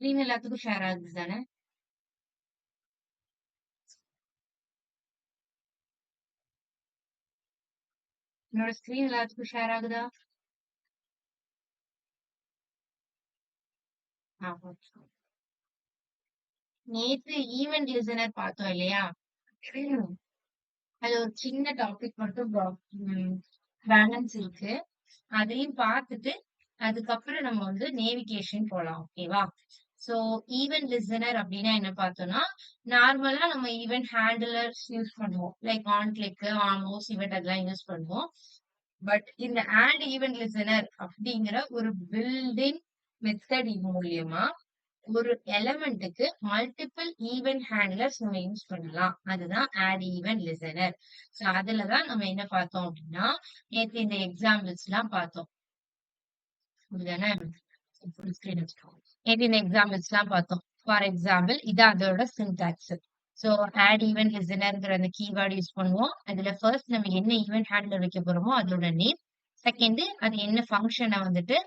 Screen எல்லாத்துக்கும் share ஆகுது தானே? என்னோட ஸ்க்ரீன் எல்லாத்துக்கும் ஷேர் ஆகுதா? ஓகே. நேத்து ஈவென்ட் லிசனர் பார்த்தோம் இல்லையா? அது ஒரு சின்ன டாபிக் மட்டும் பேலன்ஸ் இருக்கு. அதையும் பார்த்துட்டு அதுக்கப்புறம் நம்ம வந்து நேவிகேஷன் போலாம். ஓகேவா? சோ ஈவென்ட் லிசனர் அப்படின்னா என்ன பார்த்தோம்னா, நார்மலா நம்ம ஈவென்ட் ஹேண்டிலர்ஸ் யூஸ் பண்ணுவோம். Like on click, on mouse event அதெல்லாம் யூஸ் பண்ணுவோம். பட் இந்த ஆட் ஈவென்ட் லிசனர் அப்படிங்கிற ஒரு பில்டிங் மெத்தட் மூலியமா ஒரு எலமெண்ட்டுக்கு மல்டிபிள் ஈவென்ட் ஹேண்ட்லர்ஸ் நம்ம யூஸ் பண்ணலாம். அதுதான் ஆட் ஈவென்ட் லிசனர். சோ அதுலதான் நம்ம என்ன பார்த்தோம் அப்படின்னா, நேத்து இந்த எக்ஸாம்பிள்ஸ் எல்லாம் பார்த்தோம். அப்படிதானே? ஃபுல் ஸ்கிரீன் வச்சுக்கோங்க. நேத்து இந்த எக்ஸாம்பிள்ஸ் எல்லாம் பார்த்தோம். ஃபார் எக்ஸாம்பிள் இது அதோட சின்டாக்ஸ். சோ ஆட் ஈவென்ட் லிசனர்ங்கிற அந்த கீவேர்ட் யூஸ் பண்ணுவோம். அதுல ஃபர்ஸ்ட் நம்ம என்ன ஈவென்ட் ஹேண்ட்லர் வைக்க போறோமோ அதோட நேம். செகண்ட் அது என்ன ஃபங்க்ஷனை வந்துட்டு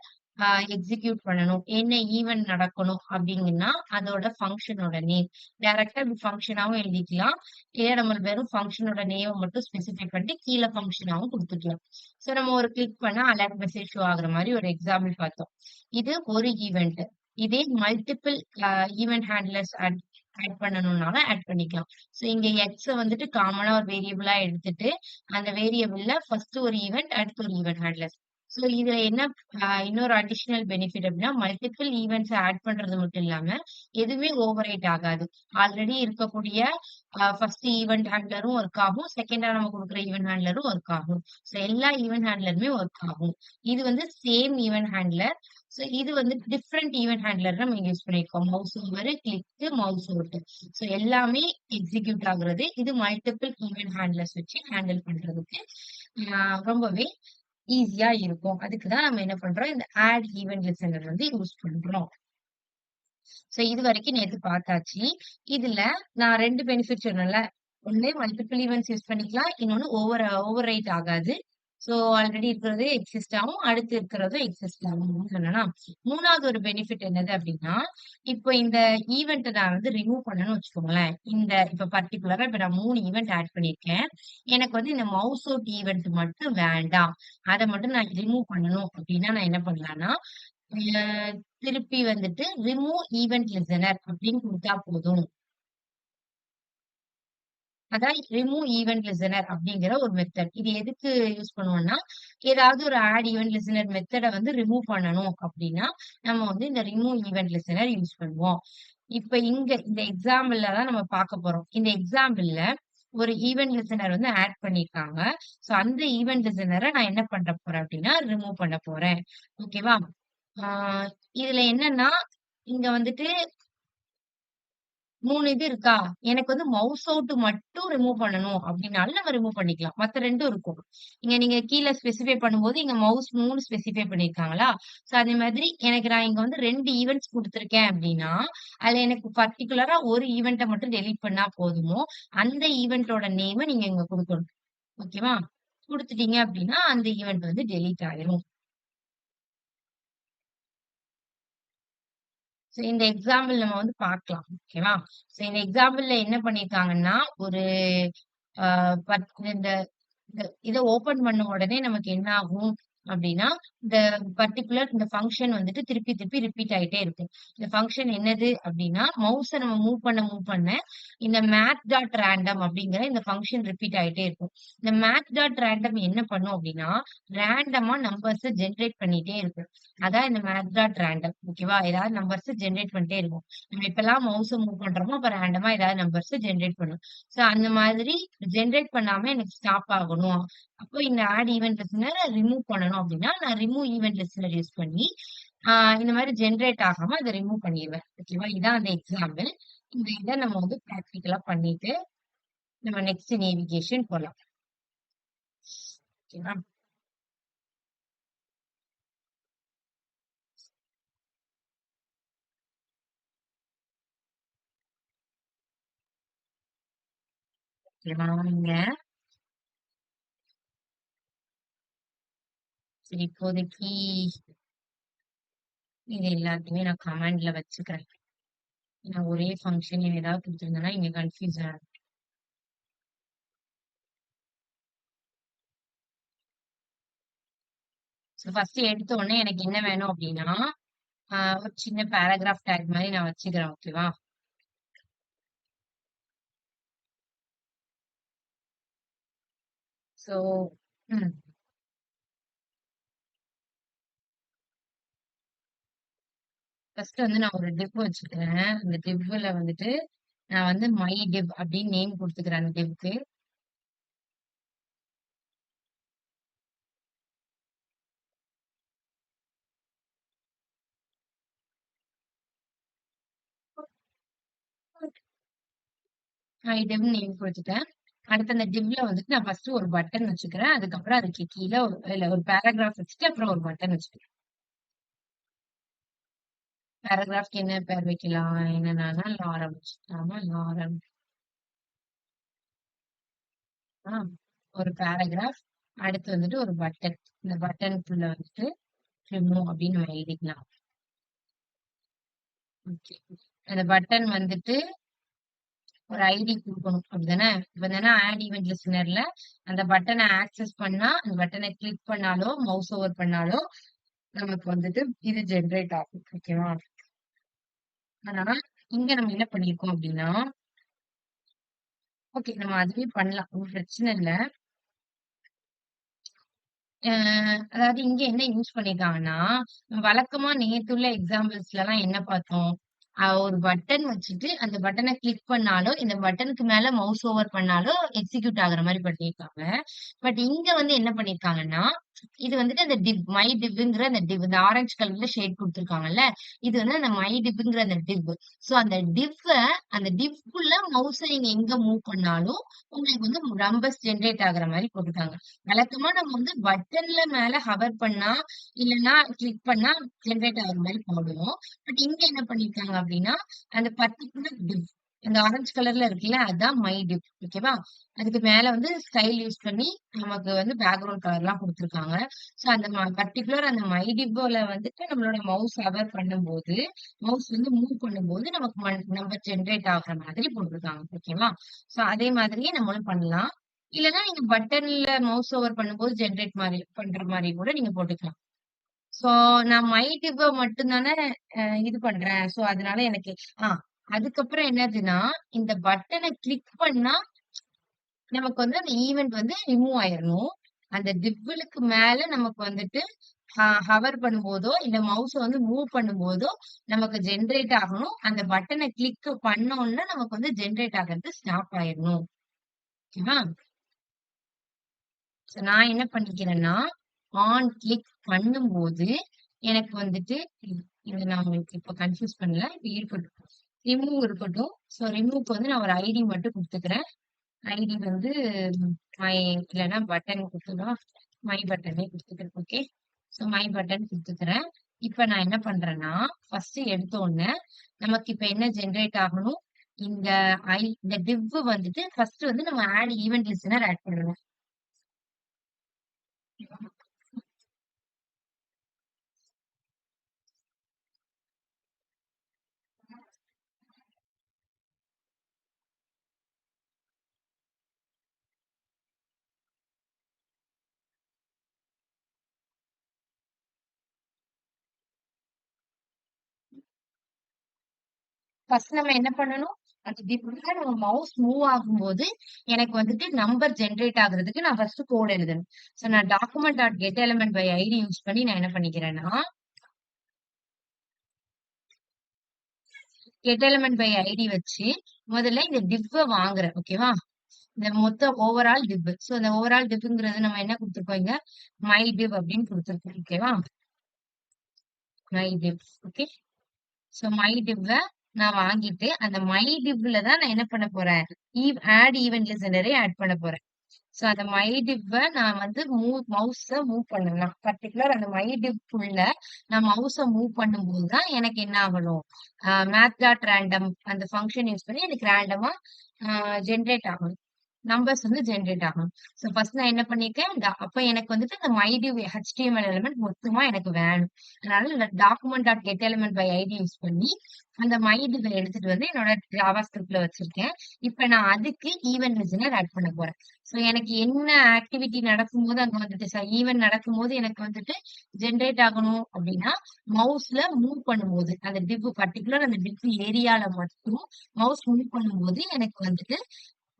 எக்ஸிக்யூட் பண்ணணும், என்ன ஈவென்ட் நடக்கணும் அப்படிங்கன்னா அதோட ஃபங்க்ஷனோட நேம். டைரக்டா இப்படி ஃபங்க்ஷனாவும் எழுதிக்கலாம். இல்ல நம்ம வெறும் ஃபங்க்ஷனோட நேம் மட்டும் ஸ்பெசிஃபை பண்ணிட்டு கீழே ஃபங்க்ஷனாவும் கொடுத்துக்கலாம். சோ நம்ம ஒரு கிளிக் பண்ணா அலர்ட் மெசேஜ் ஷோ ஆகுற மாதிரி ஒரு எக்ஸாம்பிள் பார்த்தோம். இது ஒரு ஈவென்ட். இதே மல்டிபிள் ஈவென்ட் ஹேண்ட்லர்ஸ் ஆட் பண்ணணும்னாலும் ஆட் பண்ணிக்கலாம். சோ இங்க எக்ஸ் வந்துட்டு காமனா ஒரு வேரியபிளா எடுத்துட்டு அந்த வேரியபிள்ல ஃபர்ஸ்ட் ஒரு ஈவென்ட் அடுத்து ஒரு ஈவென்ட் ஹேண்ட்லர். சோ இதுல என்ன இன்னொரு அடிஷனல் பெனிஃபிட் அப்படின்னா மல்டிபிள் ஈவெண்ட்ஸ் ஆட் பண்றது மட்டும் இல்லாம எதுவுமே ஓவர் ரைட் ஆகாது. ஆல்ரெடி இருக்கக்கூடிய ஃபர்ஸ்ட் ஈவென்ட் ஹேண்ட்லரும் ஒர்க் ஆகும், செகண்டா நம்ம கொடுக்குற ஈவென்ட் ஹேண்ட்லரும் ஒர்க் ஆகும். சோ எல்லா ஈவென்ட் ஹேண்ட்லருமே ஒர்க் ஆகும். இது வந்து சேம் ஈவென்ட் ஹேண்ட்லர். சோ இது வந்து டிஃப்ரெண்ட் ஈவென்ட் ஹேண்ட்லர் நம்ம யூஸ் பண்ணிருக்கோம். மவுஸ் ஓவர், கிளிக், மவுஸ் ஓட்டு. சோ எல்லாமே எக்ஸிக்யூட் ஆகுறது. இது மல்டிபிள் ஈவென்ட் ஹேண்ட்லர்ஸ் வச்சு ஹேண்டில் பண்றதுக்கு ரொம்பவே ஈஸியா இருக்கும். அதுக்குதான் நம்ம என்ன பண்றோம், இந்த ஆட் ஈவென்ட் லிசனர் வந்து யூஸ் பண்றோம். சோ இது வரைக்கும் நேத்து பார்த்தாச்சு. இதுல நான் 2 பெனிஃபிட் சொன்னேன்ல. ஒண்ணு மல்டிபிள் ஈவென்ட்ஸ் யூஸ் பண்ணிக்கலாம். இன்னொன்னு ஓவர் ரைட் ஆகாது. சோ ஆல்ரெடி இருக்கிறது எக்ஸிஸ்ட் ஆகும். அடுத்து இருக்கிறது எக்ஸிஸ்ட் ஆகும் சொன்னேனா. மூணாவது ஒரு பெனிஃபிட் என்னது அப்படின்னா, இப்போ இந்த ஈவென்ட் நான் வந்து ரிமூவ் பண்ணணும்னு வச்சுக்கோங்களேன். இப்ப பர்ட்டிகுலரா இப்ப நான் 3 ஈவென்ட் ஆட் பண்ணியிருக்கேன். எனக்கு வந்து இந்த மவுஸ் அவுட் ஈவென்ட் மட்டும் வேண்டாம். அத மட்டும் நான் ரிமூவ் பண்ணணும் அப்படின்னா நான் என்ன பண்ணலாம்னா, திருப்பி வந்துட்டு ரிமூவ் ஈவென்ட் லிசனர் அப்படின்னு கொடுத்தா போதும். அதான் ரிமூவ் ஈவென்ட் லிசனர் அப்படிங்கிற ஒரு மெத்தட். இது எதுக்கு யூஸ் பண்ணுவோம்னா, ஏதாவது ஒரு ஆட் ஈவென்ட் லிசனர் மெத்தட வந்து ரிமூவ் பண்ணணும் அப்படின்னா, நம்ம வந்து இந்த ரிமூவ் ஈவென்ட் லிசனர் யூஸ் பண்ணுவோம். இப்ப இங்க இந்த எக்ஸாம்பிள்ல தான் நம்ம பார்க்க போறோம். இந்த எக்ஸாம்பிள்ல ஒரு ஈவென்ட் லிசனர் வந்து ஆட் பண்ணியிருக்காங்க. சோ அந்த ஈவென்ட் லிசனர நான் என்ன பண்ண போறேன் அப்படின்னா, ரிமூவ் பண்ண போறேன். ஓகேவா? ஆ இதுல என்னன்னா, இங்க வந்துட்டு 3 இது இருக்கா? எனக்கு வந்து மவுஸ் அவுட் மட்டும் ரிமூவ் பண்ணணும் அப்டின்னாலும் நம்ம ரிமூவ் பண்ணிக்கலாம். மத்த 2ம் இருக்கும். நீங்க கீழ ஸ்பெசிஃபை பண்ணும்போது இங்க மவுஸ் 3 ஸ்பெசிஃபை பண்ணியிருக்காங்களா? சோ அதே மாதிரி எனக்கு நான் இங்க வந்து 2 ஈவென்ட்ஸ் குடுத்துருக்கேன் அப்டின்னா, அதுல எனக்கு பர்ட்டிகுலரா ஒரு ஈவென்ட்ட மட்டும் டெலீட் பண்ணா போதுமோ, அந்த ஈவென்ட்டோட நேம நீங்க இங்க குடுக்கணும். ஓகேவா? குடுத்துட்டீங்க அப்டின்னா, அந்த ஈவென்ட் வந்து டெலீட் ஆயிரும். சோ இந்த எக்ஸாம்பிள் நம்ம வந்து பார்க்கலாம். ஓகேவா? சோ இந்த எக்ஸாம்பிள்ல என்ன பண்ணியிருக்காங்கன்னா, ஒரு ஆ பட் இந்த இந்த இத ஓப்பன் பண்ண உடனே நமக்கு என்ன ஆகும் அப்டின்னா, இந்த பர்ட்டிகுலர் இந்த ஃபங்ஷன் வந்துட்டு திருப்பி திருப்பி ரிப்பீட் ஆயிட்டே இருக்கும். இந்த ஃபங்ஷன் என்னது அப்டின்னா, மவுஸ நம்ம மூவ் பண்ண இந்த மேத் டாட் ரேண்டம் அப்டிங்கிற இந்த ஃபங்ஷன் ரிப்பீட் ஆயிட்டே இருக்கும். இந்த மேத் டாட் ரேண்டம் என்ன பண்ணும் அப்டின்னா, ரேண்டமா நம்பர்ஸ ஜெனரேட் பண்ணிட்டே இருக்கும். அதான் இந்த மேத் டாட் ரேண்டம். ஓகேவா? ஏதாவது நம்பர்ஸ ஜெனரேட் பண்ணிட்டே இருக்கும். நம்ம எப்பலாம் மவுஸ மூவ் பண்றோமோ, அப்ப ரேண்டமா ஏதாவது நம்பர்ஸ ஜெனரேட் பண்ணும். சோ அந்த மாதிரி ஜெனரேட் பண்ணாம எனக்கு ஸ்டாப் ஆகணும். அப்போ இந்த ஆட் ஈவென்ட் லிஸ்ட்னர் ரிமூவ் பண்ணணும் அப்டின்னா, நான் ரிமூவ் ஈவென்ட் லிஸ்ட்னர் யூஸ் பண்ணி, இந்த மாரி ஜெனரேட் ஆகாம அத ரிமூவ் பண்ணிருவேன். ஓகேவா? இதான் அந்த எக்ஸாம்பிள். இந்த இத நம்ம வந்து பிராக்டிகலா பண்ணிட்டு, நம்ம நெக்ஸ்ட் நேவிகேஷன் போலாம். ஓகேவா? ஓகேவா? இங்க சரி, இப்போதைக்கு இது எல்லாத்தையுமே நான் கமாண்ட்ல வச்சுக்கிறேன். ஏன்னா ஒரே ஃபங்க்ஷன் ஏதாவது கொடுத்துருந்தேன்னா இங்க கன்ஃபியூஸ் ஆகும். ஸோ ஃபர்ஸ்ட் எடுத்த உடனே எனக்கு என்ன வேணும் அப்படின்னா ஒரு சின்ன பேராகிராஃப் டேக் மாதிரி நான் வச்சுக்கிறேன். ஓகேவா? ஸோ ஃபர்ஸ்ட் வந்து நான் ஒரு டிவ் வச்சுக்கிறேன். அந்த டிவ்ல வந்துட்டு நான் வந்து மை டிவ் அப்படின்னு நேம் கொடுத்துக்கிறேன் அந்த டிவ்க்கு. மை டிவ் நேம் கொடுத்துட்டேன். அடுத்து அந்த டிவ்ல வந்துட்டு நான் ஃபர்ஸ்ட் ஒரு பட்டன் வச்சுக்கிறேன். அதுக்கப்புறம் அதுக்கு கீழே ஒரு பேராகிராஃப் வச்சுட்டு அப்புறம் ஒரு பட்டன் வச்சுக்கிறேன். பேராகிராஃப்க்கு என்ன பேர் வைக்கலாம்? என்னன்னா லாரம் வச்சுக்கலாமா? லாரம். ஒரு பேராகிராஃப். அடுத்து வந்துட்டு ஒரு பட்டன். இந்த பட்டனுக்குள்ள வந்துட்டு ரிமூவ் அப்படின்னு நம்ம எழுதிக்கலாம். ஓகே. அந்த பட்டன் வந்துட்டு ஒரு ஐடி குடுக்கணும். அப்படிதானே? இப்ப என்னன்னா ஆட் ஈவென்ட் லிஸ்டனர்ல அந்த பட்டன ஆக்சஸ் பண்ணா, அந்த பட்டன கிளிக் பண்ணாலோ, மவுஸ் ஓவர் பண்ணாலோ நமக்கு வந்துட்டு இது ஜெனரேட் ஆகும். ஓகேவா? ஆனா, இங்க நம்ம என்ன பண்ணியிருக்கோம் அப்படின்னா, ஓகே நம்ம அதுவே பண்ணலாம். ஒண்ணும் பிரச்சனை இல்ல. அதாவது இங்க என்ன யூஸ் பண்ணியிருக்காங்கன்னா, வழக்கமா நேத்துள்ள எக்ஸாம்பிள்ஸ்லலாம் என்ன பார்த்தோம்? ஒரு பட்டன் வச்சுட்டு, அந்த பட்டன கிளிக் பண்ணாலோ, இந்த பட்டனுக்கு மேல மவுஸ் ஓவர் பண்ணாலோ எக்ஸிக்யூட் ஆகுற மாரி பண்ணியிருக்காங்க. பட் இங்க வந்து என்ன பண்ணியிருக்காங்கன்னா, இது வந்துட்டு அந்த மை டிவ்ங்கிற அந்த இந்த ஆரஞ்சு கலர்ல ஷேட் குடுத்துருக்காங்கல்ல, இது வந்து அந்த மை டிவ்ங்கிற அந்த டிவ். சோ அந்த டிவ்க்குள்ள மவுஸ நீங்க எங்க மூவ் பண்ணாலும், உங்களுக்கு வந்து நம்பர்ஸ் ஜெனரேட் ஆகுற மாரி போட்டுருக்காங்க. வழக்கமா நம்ம வந்து பட்டன்ல மேல ஹவர் பண்ணா, இல்லன்னா கிளிக் பண்ணா ஜெனரேட் ஆகுற மாரி போடுவோம். பட் இங்க என்ன பண்ணிருக்காங்க அப்படின்னா, அந்த பர்ட்டிகுலர் டிவ் அந்த ஆரஞ்சு கலர்ல இருக்குல்ல, அதான் மை டிவ். ஓகேவா? அதுக்கு மேல வந்து ஸ்டைல் யூஸ் பண்ணி நமக்கு வந்து பேக்ரவுண்ட் கலர்லாம் குடுத்துருக்காங்க. சோ அந்த பர்ட்டிகுலர் அந்த மை டிவ்ல வந்துட்டு நம்மளோட மவுஸ் ஹவர் பண்ணும்போது, மவுஸ் வந்து மூவ் பண்ணும்போது நமக்கு நம்பர் ஜெனரேட் ஆகுற மாதிரி போட்டிருக்காங்க. ஓகேவா? சோ அதே மாதிரியே நம்மளும் பண்ணலாம். இல்லன்னா நீங்க பட்டன்ல மவுஸ் ஓவர் பண்ணும்போது ஜெனரேட் மாரி பண்ற மாரி கூட நீங்க போட்டுக்கலாம். சோ நான் மை டிவ்வ மட்டும் தானே இது பண்றேன். சோ அதனால எனக்கு ஆ அதுக்கப்புறம் என்னதுன்னா, இந்த பட்டன கிளிக் பண்ணா நமக்கு வந்து அந்த ஈவென்ட் வந்து ரிமூவ் ஆயிரணும். அந்த டிவ்வுலுக்கு மேல நமக்கு வந்துட்டு ஹவர் பண்ணும்போதோ, இல்ல மவுஸ வந்து மூவ் பண்ணும்போதோ, நமக்கு ஜெனரேட் ஆகணும். அந்த பட்டன கிளிக் பண்ணோம்னா, நமக்கு வந்து ஜெனரேட் ஆகுறது ஸ்டாப் ஆயிரணும். ஓகேவா? சோ நான் என்ன பண்ணிக்கிறேன்னா, ஆன் கிளிக் பண்ணும்போது, எனக்கு வந்துட்டு இத நான் உங்களுக்கு இப்ப கன்ஃப்யூஸ் பண்ணல. இப்ப இருக்கட்டும். ரிமூவ் இருக்கட்டும். சோ ரிமூவ்க்கு வந்து நான் ஒரு ஐடி மட்டும் குடுத்துக்கிறேன். ஐடி வந்து மை இல்லன்னா பட்டன் குடுத்துக்கலாம். மை பட்டனே குடுத்துக்கிறேன். ஓகே. சோ மை பட்டன் குடுத்துக்கிறேன். இப்ப நான் என்ன பண்றேன்னா, ஃபர்ஸ்ட் எடுத்த உடனே நமக்கு இப்ப என்ன ஜெனரேட் ஆகணும்? இந்த இந்த டிவ் வந்துட்டு ஃபர்ஸ்ட் வந்து நம்ம ஆட் ஈவென்ட் லிஸ்டனர் ஆட் பண்ணணும். ஃபர்ஸ்ட் நம்ம என்ன பண்ணணும்? அந்த டிவ்ல நம்ம மவுஸ் மூவ் ஆகும்போது, எனக்கு வந்துட்டு நம்பர் ஜெனரேட் ஆகுறதுக்கு நான் ஃபர்ஸ்ட் கோட் எழுதணும். சோ நான் document dot get element by ID use பண்ணி நான் என்ன பண்ணிக்கிறேன்னா, கெட் எலிமெண்ட் பை ஐடி வச்சு முதல்ல இந்த டிவ்வ வாங்குறேன். ஓகேவா? இந்த மொத்த ஓவரால் டிவ். சோ இந்த ஓவரால் டிவ்ங்கிறது நம்ம என்ன குடுத்துருக்கோம் இங்க? மை டிவ் அப்படின்னு குடுத்துருக்கோம். ஓகேவா? My div. Okay. So my டிவ்வ நான் வாங்கிட்டு, அந்த மை டிவ்ல தான் நான் என்ன பண்ண போறேன்? ஆட் ஈவென்ட் லிஸ்டனரே ஆட் பண்ண போறேன். சோ அந்த மை டிவ்வ நான் வந்து மவுஸ மூவ் பண்ணலாம். பர்ட்டிகுலர் அந்த மை டிவ்க்குள்ள நான் மவுஸ மூவ் பண்ணும்போது தான் எனக்கு என்ன ஆகணும்? மேத் டாட் ரேண்டம் அந்த ஃபங்ஷன் யூஸ் பண்ணி எனக்கு ரேண்டமா ஜெனரேட் ஆகணும். நம்பர்ஸ் வந்து ஜெனரேட் ஆகணும். சோ ஃபர்ஸ்ட் நான் என்ன பண்ணியிருக்கேன், அப்ப எனக்கு வந்துட்டு இந்த மைடிவ் HTML எலிமெண்ட் மொத்தமா எனக்கு வேணும். அதனால document dot get element by ID use பண்ணி அந்த மைடிவ் எடுத்துட்டு வந்து என்னோட ஜாவா ஸ்கிரிப்ட்ல வச்சிருக்கேன். இப்ப நான் அதுக்கு ஈவென்ட் லிசனர் ஆட் பண்ண போறேன். சோ எனக்கு என்ன ஆக்டிவிட்டி நடக்கும்போது அங்க வந்துட்டு ஈவென்ட் நடக்கும்போது எனக்கு வந்துட்டு ஜெனரேட் ஆகணும் அப்படின்னா, மவுஸ்ல மூவ் பண்ணும்போது அந்த டிவ் பர்ட்டிகுலர் அந்த டிவ் ஏரியால மட்டும் மவுஸ் மூவ் பண்ணும்போது எனக்கு வந்துட்டு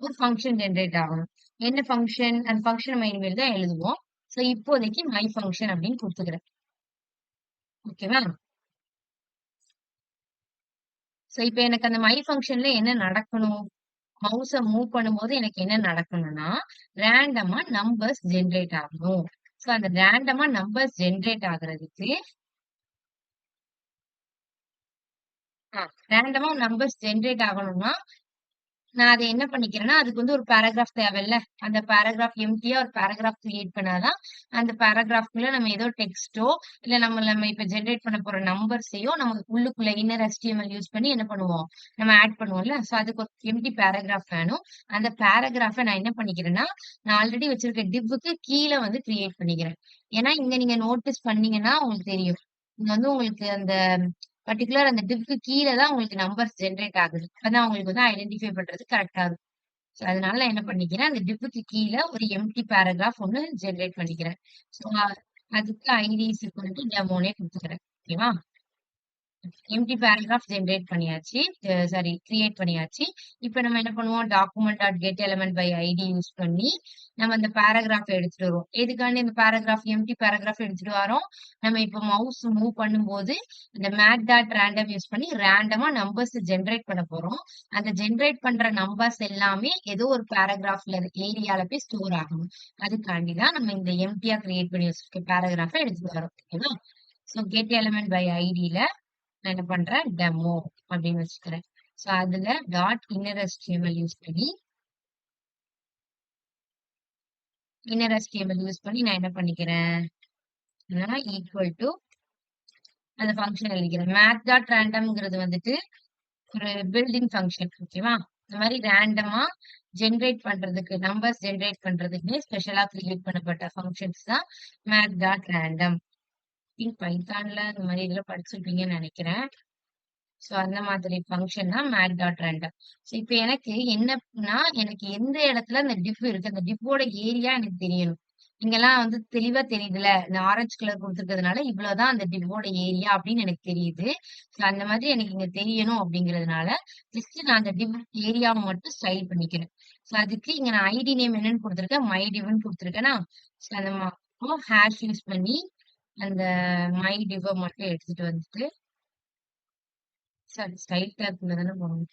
ஒரு ஃபங்ஷன் ஜெனரேட் ஆகணும். என்ன ஃபங்ஷன்? அந்த ஃபங்ஷன் நம்ம இனிமேல் தான் எழுதுவோம். சோ இப்போதைக்கு மை ஃபங்ஷன் அப்படின்னு குடுத்துக்கிறேன். ஓகேவா? சோ இப்ப எனக்கு அந்த மை ஃபங்ஷன்ல என்ன நடக்கணும்? மவுஸ மூவ் பண்ணும்போது எனக்கு என்ன நடக்கணும்னா, ரேண்டமா நம்பர்ஸ் ஜெனரேட் ஆகணும். சோ அந்த ரேண்டமா நம்பர்ஸ் ஜெனரேட் ஆகுறதுக்கு ரேண்டமா நம்பர்ஸ் ஜெனரேட் ஆகணும்னா நான் அத என்ன பண்ணிக்கிறேன்னா, அதுக்கு வந்து ஒரு பேராகிராஃப் தேவைல்ல. அந்த பேராகிராஃப் எம்ப்டியா ஒரு பேராகிராஃப் கிரியேட் பண்ணாதான், அந்த பேராகிராஃப்குள்ள நம்ம ஏதோ டெக்ஸ்ட்டோ, இல்ல நம்ம இப்ப ஜெனரேட் பண்ண போற நம்பர்ஸையோ நம்ம உள்ளுக்குள்ள இன்னர் HTML யூஸ் பண்ணி என்ன பண்ணுவோம்? நம்ம ஆட் பண்ணுவோம்ல. சோ அதுக்கு ஒரு எம்ப்டி பேராகிராஃப் வேணும். அந்த பேராகிராஃப நான் என்ன பண்ணிக்கிறேன்னா, நான் ஆல்ரெடி வச்சிருக்க டிவ்வுக்கு கீழ வந்து கிரியேட் பண்ணிக்கிறேன். ஏன்னா, இங்க நீங்க நோட்டீஸ் பண்ணீங்கன்னா உங்களுக்கு தெரியும். இங்க வந்து உங்களுக்கு அந்த பர்ட்டிகுலர் அந்த டிவ்க்கு கீழ தான் உங்களுக்கு நம்பர்ஸ் ஜெனரேட் ஆகுது. அப்பதான் உங்களுக்கு வந்து ஐடென்டிஃபை பண்றது கரெக்ட்டா இருக்கும். சோ அதனால நான் என்ன பண்ணிக்கிறேன், அந்த டிவ்வுக்கு கீழ ஒரு எம்ப்டி பேராகிராஃப் ஒண்ணு ஜெனரேட் பண்ணிக்கிறேன். சோ அதுக்கு ஐடி இஸ் ஈக்வல் டூ டெமோனே குடுத்துக்கிறேன். ஓகேவா? எம்ப்டி பேராகிராஃப் ஜெனரேட் பண்ணியாச்சு. சாரி கிரியேட் பண்ணியாச்சு. இப்ப நம்ம என்ன பண்ணுவோம், document dot get element by ID use பண்ணி நம்ம அந்த பேராகிராஃப் எடுத்துட்டு வருவோம். எதுக்காண்டி இந்த பேராகிராஃப் எம்ப்டி பேராகிராஃப் எடுத்துட்டு வரோம்? நம்ம இப்ப மவுஸ் மூவ் பண்ணும்போது இந்த மேட் டாட் ரேண்டம் யூஸ் பண்ணி ரேண்டமா நம்பர்ஸ் ஜெனரேட் பண்ண போறோம். அந்த ஜெனரேட் பண்ற நம்பர்ஸ் எல்லாமே ஏதோ ஒரு பேராகிராஃப்ல ஏரியால போய் ஸ்டோர் ஆகணும். அதுக்காண்டி தான் நம்ம இந்த எம்ப்டியா கிரியேட் பண்ணி வச்சிருக்க பேராகிராஃப எடுத்துட்டு வரோம். ஓகேவா? சோ கெட் எலிமெண்ட் பை ஐடில நான் என்ன பண்றேன் டெமோ அப்படின்னு வச்சுக்கிறேன். சோ அதுல டாட் இன்னர் HTML யூஸ் பண்ணி நான் என்ன பண்ணிக்கிறேன் ஈக்குவல் டு அந்த ஃபங்க்ஷன் எழுதிக்கிறேன். மேத் டாட் ரேண்டம்ங்கிறது வந்துட்டு ஒரு பில்டிங் ஃபங்க்ஷன். ஓகேவா? இந்த மாதிரி ரேண்டமா ஜெனரேட் பண்றதுக்கு நம்பர்ஸ் ஜெனரேட் பண்றதுக்கு ஸ்பெஷலா கிரியேட் பண்ணப்பட்ட ஃபங்க்ஷன்ஸ் தான் மேத் டாட் ரேண்டம். பைத்தான்ல இந்த மாதிரி இதுல படிச்சிருப்பீங்கன்னு நினைக்கிறேன். சோ அந்த மாதிரி ஃபங்ஷன் தான் மேட் டாட் ரேண்டம். சோ இப்ப எனக்கு என்னன்னா, எனக்கு எந்த இடத்துல அந்த டிவ் இருக்கு, அந்த டிவ்வோட ஏரியா எனக்கு தெரியணும். இங்கெல்லாம் வந்து தெளிவா தெரியுதுல்ல. இந்த ஆரஞ்சு கலர் குடுத்துருக்கிறதுனால இவ்வளவுதான் அந்த டிவ்வோட ஏரியா அப்படின்னு எனக்கு தெரியுது. சோ அந்த மாதிரி எனக்கு இங்க தெரியணும் அப்படிங்கிறதுனால, ஜஸ்ட் நான் அந்த டிவ் ஏரியாவ மட்டும் ஸ்டைல் பண்ணிக்கிறேன். சோ அதுக்கு இங்க நான் ஐடி நேம் என்னன்னு குடுத்துருக்கேன், மை டிவ்ன்னு குடுத்துருக்கேனா, சோ அந்த ஹாஷ் யூஸ் பண்ணி அந்த மை டிவ்வ மட்டும் எடுத்துட்டு வந்துட்டு சாரி ஸ்டைல் டேக்குள்ள தானே போகணும்.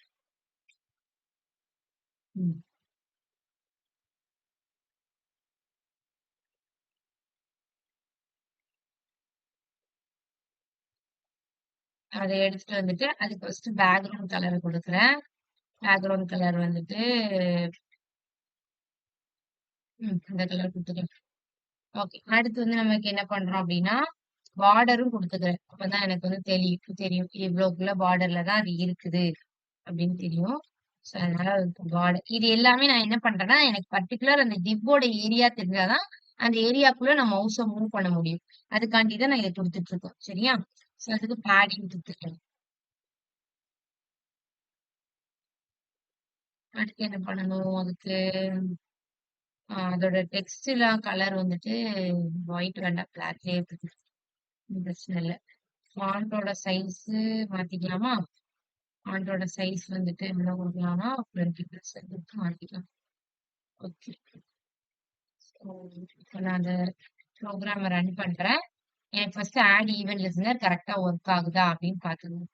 ம். அத எடுத்துட்டு வந்துட்டு, அதுக்கு ஃபர்ஸ்ட் பேக்கிரவுண்ட் கலர் குடுக்குறேன். பேக்கிரவுண்ட் கலர் வந்துட்டு இந்த கலர் குடுத்துக்கிறேன். ஓகே. அடுத்து வந்து நமக்கு என்ன பண்றோம் அப்டின்னா, பார்டரும் குடுத்துக்கிறேன். அப்பதான் எனக்கு வந்து தெரியும். இவ்ளோக்குள்ள பார்டர்ல தான் அது இருக்குது அப்டின்னு தெரியும். சோ அதனால பார்டர் இது எல்லாமே நான் என்ன பண்றேன்னா, எனக்கு பர்ட்டிகுலர் அந்த டிவ்வோட ஏரியா தெரிஞ்சா தான், அந்த ஏரியாக்குள்ள நான் மவுஸ மூவ் பண்ண முடியும். அதுக்காண்டி தான் நான் இத குடுத்துட்டு இருக்கேன். சரியா? சோ அதுக்கு பேடிங் குடுத்துக்கிறேன். அடுத்து என்ன பண்ணணும் அதுக்கு? அதோட டெக்ஸ்ட்லாம் கலர் வந்துட்டு ஒயிட் வேண்டாம். பிளாக்லயே இருக்குது. பிரச்சனை இல்ல. ஃபாண்டோட சைஸ் மாத்திக்கலாமா? ஃபாண்டோட சைஸ் வந்துட்டு எவ்வளவு குடுக்கலாம்னா 20% மாத்திக்கலாம். ஓகே. இப்ப நான் அந்த ப்ரோக்ராம ரன் பண்றேன். எனக்கு ஃபர்ஸ்ட் ஆட் ஈவென்ட் லிஸ்னர் கரெக்ட்டா ஒர்க் ஆகுதா அப்படின்னு பாத்துக்கணும்.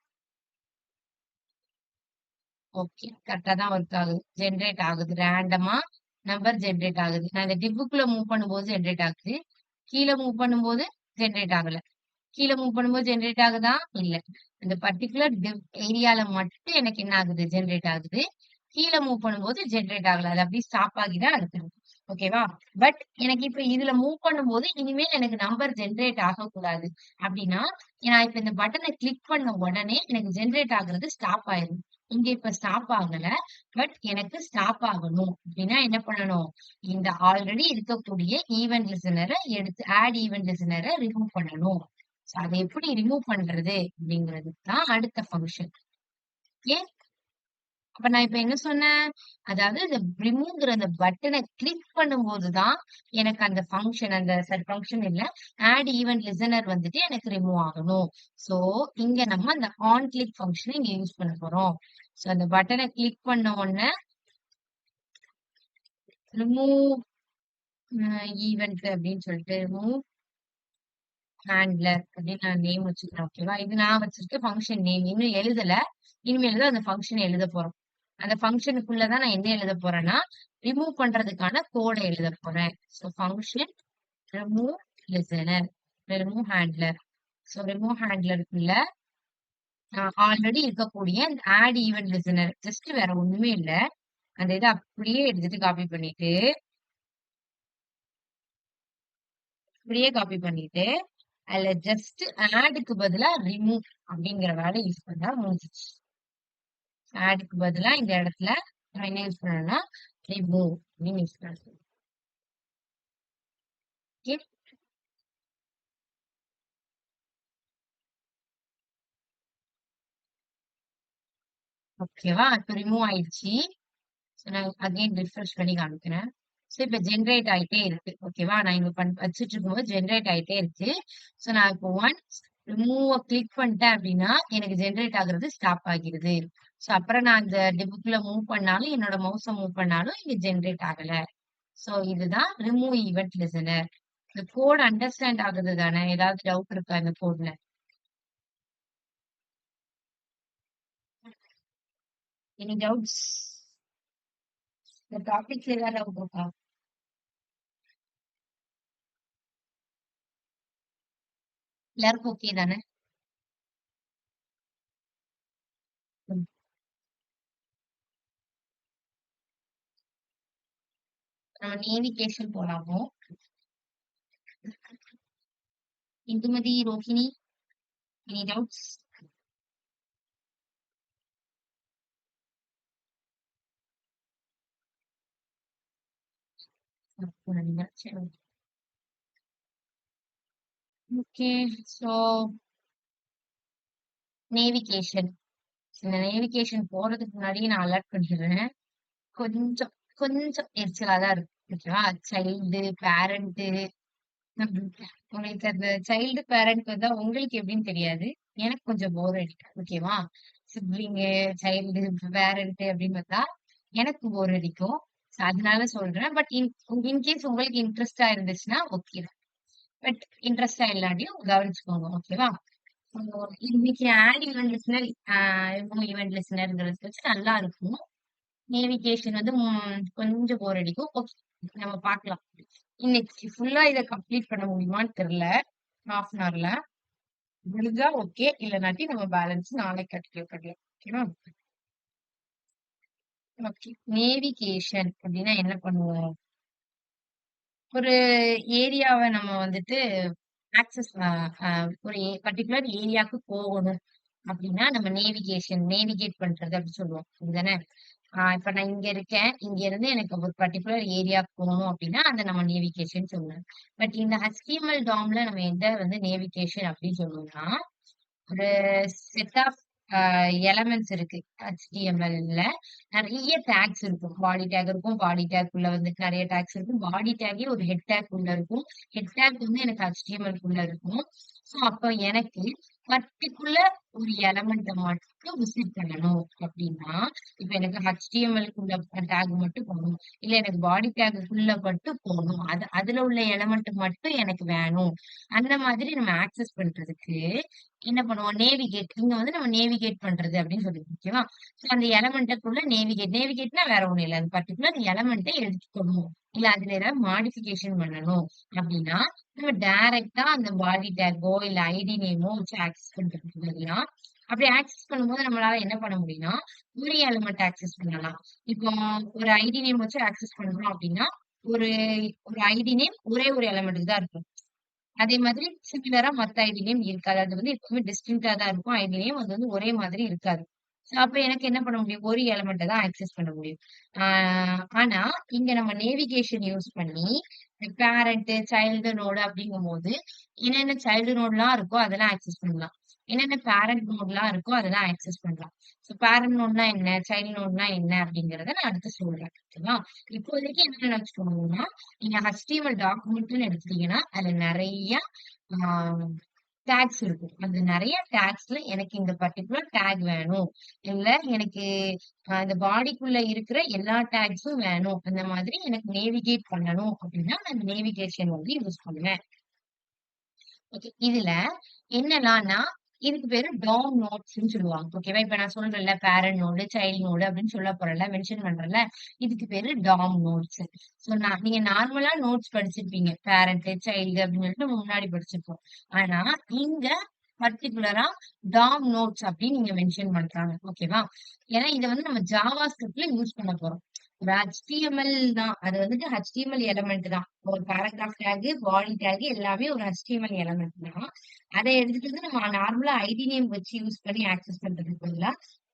ஓகே. கரெக்ட்டா தான் ஒர்க் ஆகுது. ஜெனரேட் ஆகுது. ரேண்டமா நம்பர் ஜெனரேட் ஆகுது. நான் இந்த டிவ்வுக்குள்ள மூவ் பண்ணும்போது ஜெனரேட் ஆகுது. கீழ மூவ் பண்ணும்போது ஜெனரேட் ஆகல. கீழ மூவ் பண்ணும்போது ஜெனரேட் ஆகுதா? இல்ல. அந்த பர்ட்டிகுலர் டிவ் ஏரியால மட்டும் எனக்கு என்ன ஆகுது? ஜெனரேட் ஆகுது. கீழ மூவ் பண்ணும்போது ஜெனரேட் ஆகல. அது அப்படியே ஸ்டாப் ஆகி தான் இருக்குது. ஓகேவா? பட் எனக்கு இப்ப இதுல மூவ் பண்ணும்போது இனிமேல் எனக்கு நம்பர் ஜெனரேட் ஆகக்கூடாது. அப்படின்னா, நான் இப்ப இந்த பட்டன கிளிக் பண்ண உடனே எனக்கு ஜெனரேட் ஆகுறது ஸ்டாப் ஆயிரும். இங்க இப்ப ஸ்டாப் ஆகல. பட் எனக்கு ஸ்டாப் ஆகணும் அப்படின்னா என்ன பண்ணணும்? இந்த ஆல்ரெடி இருக்கக்கூடிய ஈவென்ட் லிசனரை எடுத்து ஆட் ஈவென்ட் லிசனரை ரிமூவ் பண்ணணும். So அதை எப்படி ரிமூவ் பண்றது அப்படிங்கிறது தான் அடுத்த ஃபங்க்ஷன். ஓகே, அப்ப நான் இப்ப என்ன சொன்னேன்? அதாவது இந்த ரிமூவ்ங்கிற அந்த பட்டனை கிளிக் பண்ணும்போதுதான் எனக்கு அந்த ஃபங்க்ஷன் ஃபங்க்ஷன் இல்ல ஆட் ஈவென்ட் லிசனர் வந்துட்டு எனக்கு ரிமூவ் ஆகணும். சோ இங்க நம்ம அந்த ஆன் கிளிக் ஃபங்க்ஷனை இங்க யூஸ் பண்ண போறோம். சோ அந்த பட்டனை கிளிக் பண்ண உடனே ரிமூவ் ஈவென்ட் அப்படின்னு சொல்லிட்டு ரிமூவ் ஹேண்ட்லர் அப்படின்னு நான் நேம் வச்சுக்கிறேன். ஓகேவா, இது நான் வச்சிருக்க ஃபங்க்ஷன் நேம். இன்னும் எழுதல, இனிமேல் தான் அந்த ஃபங்க்ஷன் எழுத போறோம். அந்த ஃபங்க்ஷனுக்குள்ளதான் நான் என்ன எழுத போறேன்னா ரிமூவ் பண்றதுக்கான கோடை எழுத போறேன். So function remove listener, remove handler. So remove ஹேண்ட்லருக்குள்ள ஆல்ரெடி இருக்கக்கூடிய அந்த ஆட் ஈவென்ட் லிசனர் ஜஸ்ட் வேற ஒண்ணுமே இல்ல. அந்த இதை அப்படியே எடுத்துட்டு காப்பி பண்ணிட்டு அதுல ஜஸ்ட் ஆடுக்கு பதிலா ரிமூவ் அப்படிங்கிற வேலை யூஸ் பண்ணா முடிஞ்சிச்சு. ஆடுக்கு பதிலா இந்த இடத்துல நான் என்ன யூஸ் பண்ணேன்னா ரிமூவ் அப்படின்னு யூஸ் பண்ணுறேன். ஓகேவா, இப்ப ரிமூவ் ஆயிடுச்சு. நான் அகைன் ரிஃப்ரெஷ் பண்ணி காமிக்கிறேன். ஸோ இப்ப ஜென்ரேட் ஆயிட்டே இருக்கு. ஓகேவா, நான் இங்க வச்சுட்டு இருக்கும்போது ஜென்ரேட் ஆயிட்டே இருக்கு. ஸோ நான் இப்போ ஒன்ஸ் ரிமூவ் கிளிக் பண்ணிட்டேன் அப்படின்னா எனக்கு ஜென்ரேட் ஆகுறது ஸ்டாப் ஆகிருது. ஸோ அப்புறம் நான் அந்த டிபுக்ல மூவ் பண்ணாலும் என்னோட மவுஸை மூவ் பண்ணாலும் இங்க ஜென்ரேட் ஆகல. ஸோ இதுதான் ரிமூவ் ஈவென்ட் லிசனர். இந்த கோட் அண்டர்ஸ்டாண்ட் ஆகுது தானே? ஏதாவது டவுட் இருக்கா இந்த கோட்ல? Any doubts? இந்த டாபிக்ல ஏதாவது டவுட் இருக்கா? எல்லாருக்கும் ஓகே தானே? ம். நம்ம நேவிகேஷன் போலாமோ? Indumathi, Rohini, any doubts? Okay, so navigation. இந்த நேவிகேஷன் போறதுக்கு முன்னாடி நான் அலர்ட் பண்ணிடுறேன். கொஞ்சம் கொஞ்சம் எரிச்சலா தான் இருக்கு. ஓகேவா, சைல்டு பேரண்ட் உங்களுக்கு அந்த சைல்டு பேரண்ட் வந்தா உங்களுக்கு எப்படின்னு தெரியாது. எனக்கு கொஞ்சம் போர் அடிக்கும். ஓகேவா, சிப்ளிங் சைல்டு பேரண்ட் அப்படின்னு வந்தா எனக்கு போர் அடிக்கும். So அதனால சொல்றேன். பட் இன்கேஸ் உங்களுக்கு இன்ட்ரெஸ்டா இருந்துச்சுன்னா ஓகே, பட் இன்ட்ரெஸ்டா இல்லாட்டியும் கவனிச்சுக்கோங்க. ஓகேவா, இன்னைக்கு ஆட் ஈவென்ட் லிசனர் ஈவென்ட் லிசனர்ங்கிறது வச்சு நல்லா இருக்கும். நேவிகேஷன் வந்து கொஞ்சம் போர் அடிக்கும். ஓகே, நம்ம பார்க்கலாம். இன்னைக்கு ஃபுல்லா இதை கம்ப்ளீட் பண்ண முடியுமான்னு தெரியல. ஹாஃப் அன் ஹவர்ல முடிஞ்சா ஓகே, இல்லைனாட்டி நம்ம பேலன்ஸ் நாளைக்கு கண்டினியூ பண்ணலாம். ஓகேவா, ஓகே. நேவிகேஷன் அப்படின்னா என்ன பண்ணுவோம்? ஒரு ஏரியாவை நம்ம வந்துட்டு ஆக்சஸ் ஒரு பர்டிகுலர் ஏரியாவுக்கு போகணும் அப்படின்னா நம்ம நேவிகேட் பண்றது அப்படி சொல்லுவோம். இதுதானே? இப்ப நான் இங்க இருக்கேன், இங்க இருந்து எனக்கு ஒரு பர்டிகுலர் ஏரியாவுக்கு போகணும் அப்படின்னா அந்த நம்ம நேவிகேஷன் சொல்லுவோம். பட் இந்த HTML டாம்ல நம்ம எந்த வந்து நேவிகேஷன் அப்படின்னு சொல்லுவோம்னா ஒரு செட் ஆஃப் எலமெண்ட்ஸ் இருக்கு. HTML-ல நிறைய டேக்ஸ் இருக்கும். பாடி டேக் இருக்கும். பாடி டேக் உள்ள வந்துட்டு நிறைய டேக்ஸ் இருக்கும். பாடி டேக்கே ஒரு ஹெட் டேக் உள்ள இருக்கும். ஹெட் டேக் வந்து எனக்கு HTML குள்ள இருக்கும். சோ அப்ப எனக்கு பர்டிகுலர் ஒரு எலமெண்ட்டை மட்டும் விசிட் பண்ணணும் அப்படின்னா இப்ப எனக்கு HTML குள்ள டேக் மட்டும் போகணும், இல்ல எனக்கு பாடி டேக்குள்ள மட்டும் போகணும், அதுல உள்ள எலமெண்ட் மட்டும் எனக்கு வேணும். அந்த மாதிரி நம்ம ஆக்சஸ் பண்றதுக்கு என்ன பண்ணுவோம்? நேவிகேட். இங்க வந்து நம்ம நேவிகேட் பண்றது அப்படின்னு சொல்லிருக்கோம். ஓகேவா, சோ அந்த எலமெண்ட்டுக்குள்ள நேவிகேட்னா வேற ஒண்ணும் இல்ல. அது பர்டிகுலர் எலமெண்ட்டை எடுத்துக்கணும், இல்ல அதுல ஏதாவது மாடிஃபிகேஷன் பண்ணணும் அப்படின்னா நம்ம டைரக்டா அந்த பாடி டேக்கோ இல்ல ஐடி நேமோ வச்சு ஆக்சஸ் பண்றதுக்கு பதிலா அப்படி ஆக்சஸ் பண்ணும்போது நம்மளால என்ன பண்ண முடியும்னா ஒரு எலிமெண்ட் ஆக்சஸ் பண்ணலாம். இப்போ ஒரு ஐடி நேம் வச்சு ஆக்சஸ் பண்றோம் அப்படின்னா ஒரு ஒரு ஐடி நேம் ஒரே ஒரு எலிமெண்ட்டுக்கு தான் இருக்கும். அதே மாதிரி சிமிலரா மத்த ஐடி நேம் இருக்காது. அது வந்து எப்பவுமே டிஸ்டிங்க்டா தான் இருக்கும். ஐடி நேம் அது வந்து ஒரே மாதிரி இருக்காது. அப்ப எனக்கு என்ன பண்ண முடியும்? ஒரு எலிமெண்ட்ட தான் ஆக்சஸ் பண்ண முடியும். ஆனா இங்க நம்ம நேவிகேஷன் யூஸ் பண்ணி பேரண்ட், சைல்டு நோடு அப்படிங்கும்போது, என்னென்ன சைல்டு நோட்லாம் இருக்கோ அதெல்லாம் ஆக்சஸ் பண்ணலாம். என்னென்ன பேரண்ட் நோட்லாம் இருக்கோ அதெல்லாம் ஆக்சஸ் பண்ணலாம். ஸோ பேரண்ட் நோட்னா என்ன? சைல்டு நோட்னா என்ன? அப்படிங்கிறத நான் அடுத்து சொல்றேன். ஓகேவா? இப்போதைக்கு என்ன நினைச்சுக்கோங்கன்னா, நீங்க HTML டாக்குமெண்ட்ன்னு எடுத்துட்டீங்கன்னா, அதுல நெறைய ஆ டாக்ஸ் இருக்கும். அந்த நெறைய டாக்ஸ்ல எனக்கு இந்த பர்ட்டிகுலர் டாக் வேணும். இல்ல எனக்கு இந்த பாடிக்குள்ள இருக்கிற எல்லா டாக்ஸும் வேணும். அந்த மாதிரி எனக்கு நேவிகேட் பண்ணணும் அப்படின்னா, நான் நேவிகேஷன் வந்து யூஸ் பண்ணுவேன். ஓகே. இதுல என்னலான்னா, இதுக்கு பேரு டாம் நோட்ஸ்ன்னு சொல்லுவாங்க. ஓகேவா? இப்ப நான் சொல்றேன்ல பேரண்ட் நோடு, சைல்ட் நோடு அப்படின்னு சொல்ல போறேன்ல, மென்ஷன் பண்றேன்ல, இதுக்கு பேரு டாம் நோட்ஸ். சோ நீங்க நார்மலா நோட்ஸ் படிச்சிருப்பீங்க. பேரண்ட், சைல்டு அப்படின்னு சொல்லிட்டு நம்ம முன்னாடி படிச்சிருப்போம். ஆனா, இங்க பர்ட்டிகுலரா டாம் நோட்ஸ் அப்படின்னு நீங்க மென்ஷன் பண்றாங்க. ஓகேவா? ஏன்னா இத வந்து நம்ம ஜாவா ஸ்கிரிப்ட்ல யூஸ் பண்ண போறோம். ஒரு HTML தான். அது வந்துட்டு HTML எலிமெண்ட் தான். ஒரு பேராகிராஃப் டேக், பாடி டேக் எல்லாமே ஒரு HTML எலிமெண்ட் தான். அத எடுத்துட்டு வந்து நம்ம நார்மலா ஐடி நேம் வச்சு யூஸ் பண்ணி ஆக்சஸ் பண்றதுக்கு பதிலா,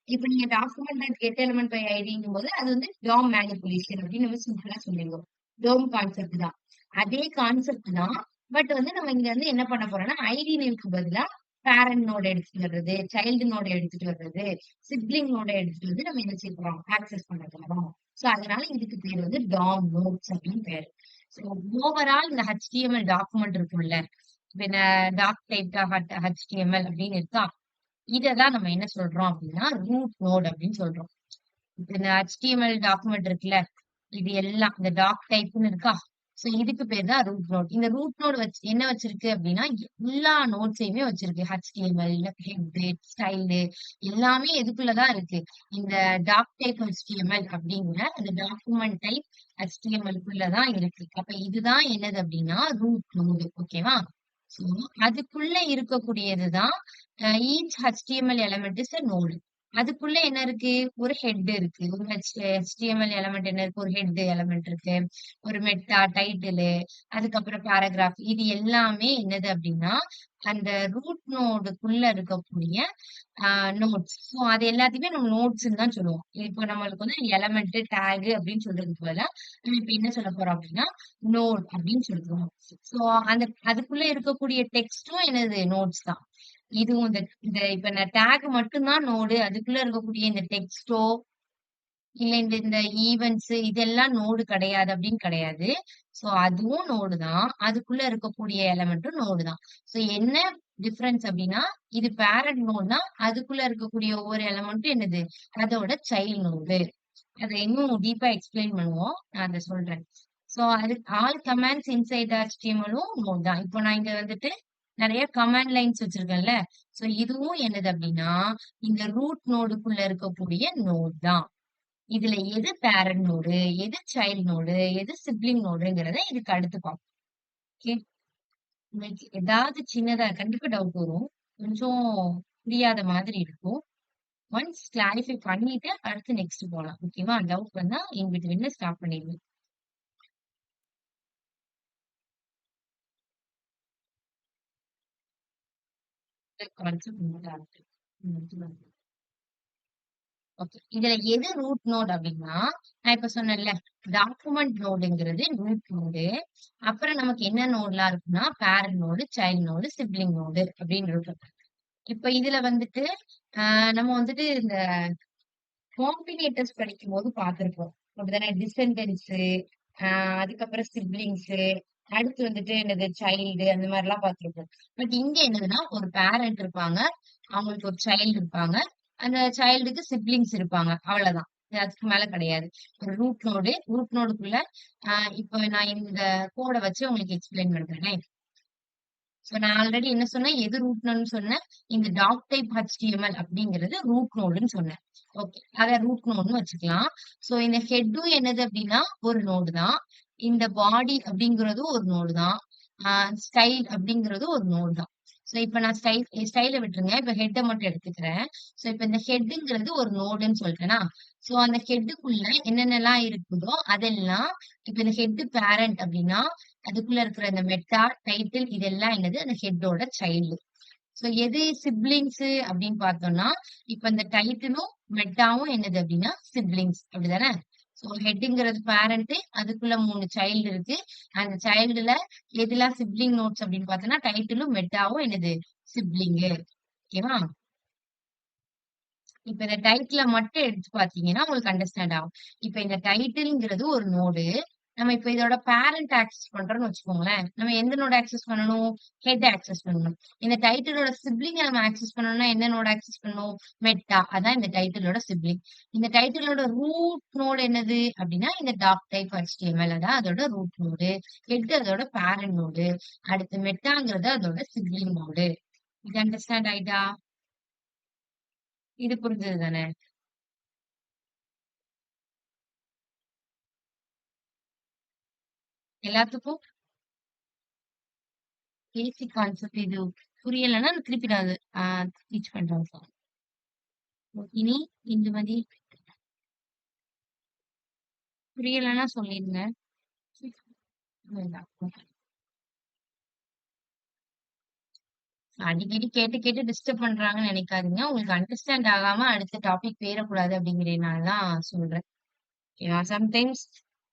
இப்ப நீங்க document dot get element by ஐடிங்கும்போது அது வந்து DOM மேனிபுலேஷன் அப்படின்னு நம்ம சிம்பிளா சொல்லிடுவோம். DOM கான்செப்ட் தான். அதே கான்செப்ட் தான். பட் வந்து நம்ம இங்க வந்து என்ன பண்ண போறோம்னா, ஐடி நேம்க்கு பதிலா பேரண்ட் நோட எடுத்துட்டு வர்றது, சைல்டு நோட எடுத்துட்டு வர்றது, சிப்லிங் நோட எடுத்துட்டு வந்து நம்ம என்ன செய்ய போறோம்? ஆக்சஸ் பண்ண போறோம். சோ அதனால இதுக்கு பேர் வந்து டாம் நோட்ஸ் அப்படின்னு பேரு. சோ ஓவரால் இந்த HTML டாக்குமெண்ட் இருக்கும்ல, பின்ன டாக் டைப் HTML அப்படின்னு இருக்கா? இததான் நம்ம என்ன சொல்றோம் அப்படின்னா, ரூட் நோட் அப்படின்னு சொல்றோம். இப்ப இந்த HTML டாக்குமெண்ட் இருக்குல்ல, இது எல்லாம் இந்த டாக் டைப்ன்னு இருக்கா? சோ இதுக்கு பேர் தான் ரூட் நோட். இந்த ரூட் நோட் வச்சு என்ன வச்சிருக்கு அப்படின்னா, எல்லா நோட்ஸையுமே வச்சிருக்கு. HTML, ஹெட், ஸ்டைலு எல்லாமே எதுக்குள்ள தான் இருக்கு. இந்த டாக் டைப் HTML அப்படிங்கிற அந்த டாக்குமெண்ட் டைப் HTML க்குள்ள தான் இருக்கு. அப்ப இதுதான் என்னது அப்படின்னா, ரூட் நோடு. ஓகேவா? சோ அதுக்குள்ள இருக்கக்கூடியது தான் each HTML element is a node. அதுக்குள்ள என்ன இருக்கு? ஒரு ஹெட் இருக்கு. ஒரு HTML எலிமெண்ட் என்ன இருக்கு? ஒரு ஹெட் எலிமெண்ட் இருக்கு. ஒரு மெட்டா, டைட்டிலு, அதுக்கப்புறம் பேராகிராஃப் இது எல்லாமே என்னது அப்டின்னா, அந்த ரூட் நோடுக்குள்ள இருக்கக்கூடிய நோட்ஸ். ஸோ அது எல்லாத்தையுமே நம்ம நோட்ஸ்ன்னு தான் சொல்லுவோம். இப்போ நம்மளுக்கு வந்து எலிமெண்ட், டாக் அப்படின்னு சொல்றதுக்கு பதிலா, நம்ம இப்ப என்ன சொல்லப் போறோம் அப்டின்னா, நோட் அப்படின்னு சொல்றோம். ஸோ அந்த அதுக்குள்ள இருக்கக்கூடிய டெக்ஸ்டும் என்னது? நோட்ஸ் தான். இதுவும் இந்த இந்த இப்ப நான் டாக் மட்டும் தான் நோடு. அதுக்குள்ள இருக்கக்கூடிய இந்த டெக்ஸ்ட்டோ, இல்ல இந்த இந்த ஈவென்ட்ஸ் இதெல்லாம் நோடு கிடையாது அப்படின்னு கிடையாது. சோ அதுவும் நோடு தான். அதுக்குள்ள இருக்கக்கூடிய எலிமெண்ட்டும் நோடு தான். சோ என்ன டிஃபரன்ஸ் அப்படின்னா, இது பேரண்ட் நோடுனா, அதுக்குள்ள இருக்கக்கூடிய ஒவ்வொரு எலிமெண்ட்டும் என்னது? அதோட சைல்ட் நோடு. அத இன்னும் டீப்பா எக்ஸ்பிளைன் பண்ணுவோம். நான் அத சொல்றேன். சோ அது ஆல் கமாண்ட்ஸ் இன்சைட் HTML-ம் நோட் தான். இப்போ நான் இங்க வந்துட்டு நெறைய கமாண்ட் லைன்ஸ் வச்சிருக்கேன்ல. சோ இதுவும் என்னது அப்டின்னா, இந்த ரூட் நோடுக்குள்ள இருக்கக்கூடிய நோட் தான். இதுல எது பேரண்ட் நோடு, எது சைல்ட் நோடு, எது சிப்லிங் நோடுங்கிறத இதுக்கு அடுத்து பார்ப்போம். ஓகே. உங்களுக்கு ஏதாவது சின்னதா கண்டிப்பா டவுட் வரும். கொஞ்சம் புரியாத மாதிரி இருக்கும். ஒன்ஸ் கிளாரிஃபை பண்ணிட்டு அடுத்து நெக்ஸ்ட் போலாம். ஓகேவா? டவுட் வந்தா இன் பிட்வீன்ல ஸ்டாப் பண்ணிடுங்க. கான்செப்ட் மட்டும் இருக்கு. ஓகே. இதுல எது ரூட் நோட் அப்டின்னா, நான் இப்ப சொன்னேன்ல, டாக்குமெண்ட் நோடுங்கிறது ரூட் நோடு. அப்புறம் நமக்கு என்ன நோட்லாம் இருக்குன்னா, parent node, child node, sibling node அப்படின்னு இருக்கு. இப்ப இதுல வந்துட்டு, நம்ம வந்துட்டு இந்த காம்பினேட்டர்ஸ் படிக்கும்போது பார்த்திருப்போம். அப்படிதானே? டிசெண்டன்ட்ஸு, அ அதுக்கப்புறம் சிப்லிங்ஸு, அடுத்து வந்துட்டு என்னது சைல்டு அந்த மாரிலாம் பார்த்திருப்போம். பட் இங்க என்னதுன்னா, ஒரு பேரண்ட் இருப்பாங்க. அவங்களுக்கு ஒரு சைல்டு இருப்பாங்க. அந்த சைல்டுக்கு சிப்லிங்ஸ் இருப்பாங்க. அவ்வளதான். அதுக்கு மேல கிடையாது. ஒரு ரூட் நோடுக்குள்ள அ இப்ப நான் இந்த கோட வச்சு உங்களுக்கு எக்ஸ்பிளைன் பண்றேனே. சோ நான் ஆல்ரெடி என்ன சொன்னேன்? எது ரூட் நோடுன்னு சொன்னேன்? இந்த டாக் டைப் HTML அப்படிங்கிறது ரூட் நோடுன்னு சொன்னேன். ஓகே. அத ரூட் நோடுன்னு வச்சுக்கலாம். சோ இந்த ஹெட்டும் என்னது அப்படின்னா, ஒரு நோடு தான். இந்த பாடி அப்படிங்கிறதும் ஒரு நோடு தான். ஆ ஸ்டைல் அப்படிங்கிறது ஒரு நோடு தான். சோ இப்ப நான் ஸ்டைல விட்டுருங்க. இப்ப ஹெட்ட மட்டும் எடுத்துக்கிறேன். சோ இப்ப இந்த ஹெட்ங்கிறது ஒரு நோடுன்னு சொல்லிட்டேனா, சோ அந்த ஹெட்டுக்குள்ள என்னென்னலாம் இருக்குதோ அதெல்லாம் இப்ப இந்த ஹெட் பேரண்ட் அப்படின்னா, அதுக்குள்ள இருக்கிற அந்த மெட்டா, டைட்டில் இதெல்லாம் என்னது? அந்த ஹெட்டோட சைல்டு. சோ எது சிப்லிங்ஸ் அப்படின்னு பார்த்தோம்னா, இப்ப இந்த டைட்டிலும் மெட்டாவும் என்னது அப்படின்னா சிப்லிங்ஸ் அப்படிதானே? சோ ஹெட்ங்கிறது பேரண்ட், அதுக்குள்ள 3 சைல்டு இருக்கு. அந்த சைல்டுல எதுலாம் சிப்லிங் நோட்ஸ் அப்படின்னு பார்த்தோம்னா, டைட்டிலும் மெட்டாவும் என்னது சிப்லிங்கு. ஓகேவா? இப்ப இந்த டைட்டில மட்டும் எடுத்து பார்த்தீங்கன்னா, உங்களுக்கு அண்டர்ஸ்டாண்ட் ஆகும். இப்ப இந்த டைட்டில்ங்கிறது ஒரு நோடு. நம்ம இப்ப இதோட பேரண்ட் ஆக்சஸ் பண்றோம்னு வச்சுக்கோங்களேன். நம்ம எந்த நோட் ஆக்சஸ் பண்ணணும்? ஹெட் ஆக்சஸ் பண்ணணும். இந்த டைட்டிலோட சிப்லிங்க நம்ம ஆக்சஸ் பண்ணணும்னா எந்த நோட் ஆக்சஸ் பண்ணணும்? மெட்டா. அதான் இந்த டைட்டிலோட சிப்லிங். இந்த டைட்டிலோட ரூட் நோடு என்னது? அப்படின்னா இந்த டாக் டைப் HTML அதான் அதோட ரூட் நோடு. ஹெட் அதோட பேரண்ட் நோடு. அடுத்து மெட்டாங்கிறது அதோட சிப்லிங் நோடு. இது அண்டர்ஸ்டாண்ட் ஆயிட்டா? இது புரிஞ்சது தானே? எல்லாத்துக்கும் பேசிக் கான்செப்ட் இது புரியலைன்னா நான் திருப்பி நான் அது டீச் பண்றேன் சார். இனி இந்துமதி புரியலைன்னா சொல்லிடுங்க. வேண்டாம். அடிக்கடி கேட்டு கேட்டு டிஸ்டர்ப் பண்றாங்கன்னு நினைக்காதீங்க. உங்களுக்கு அண்டர்ஸ்டாண்ட் ஆகாம அடுத்த டாபிக் போயிடக்கூடாது அப்படிங்கிறதுனால தான் சொல்றேன். ஏன்னா சம்டைம்ஸ்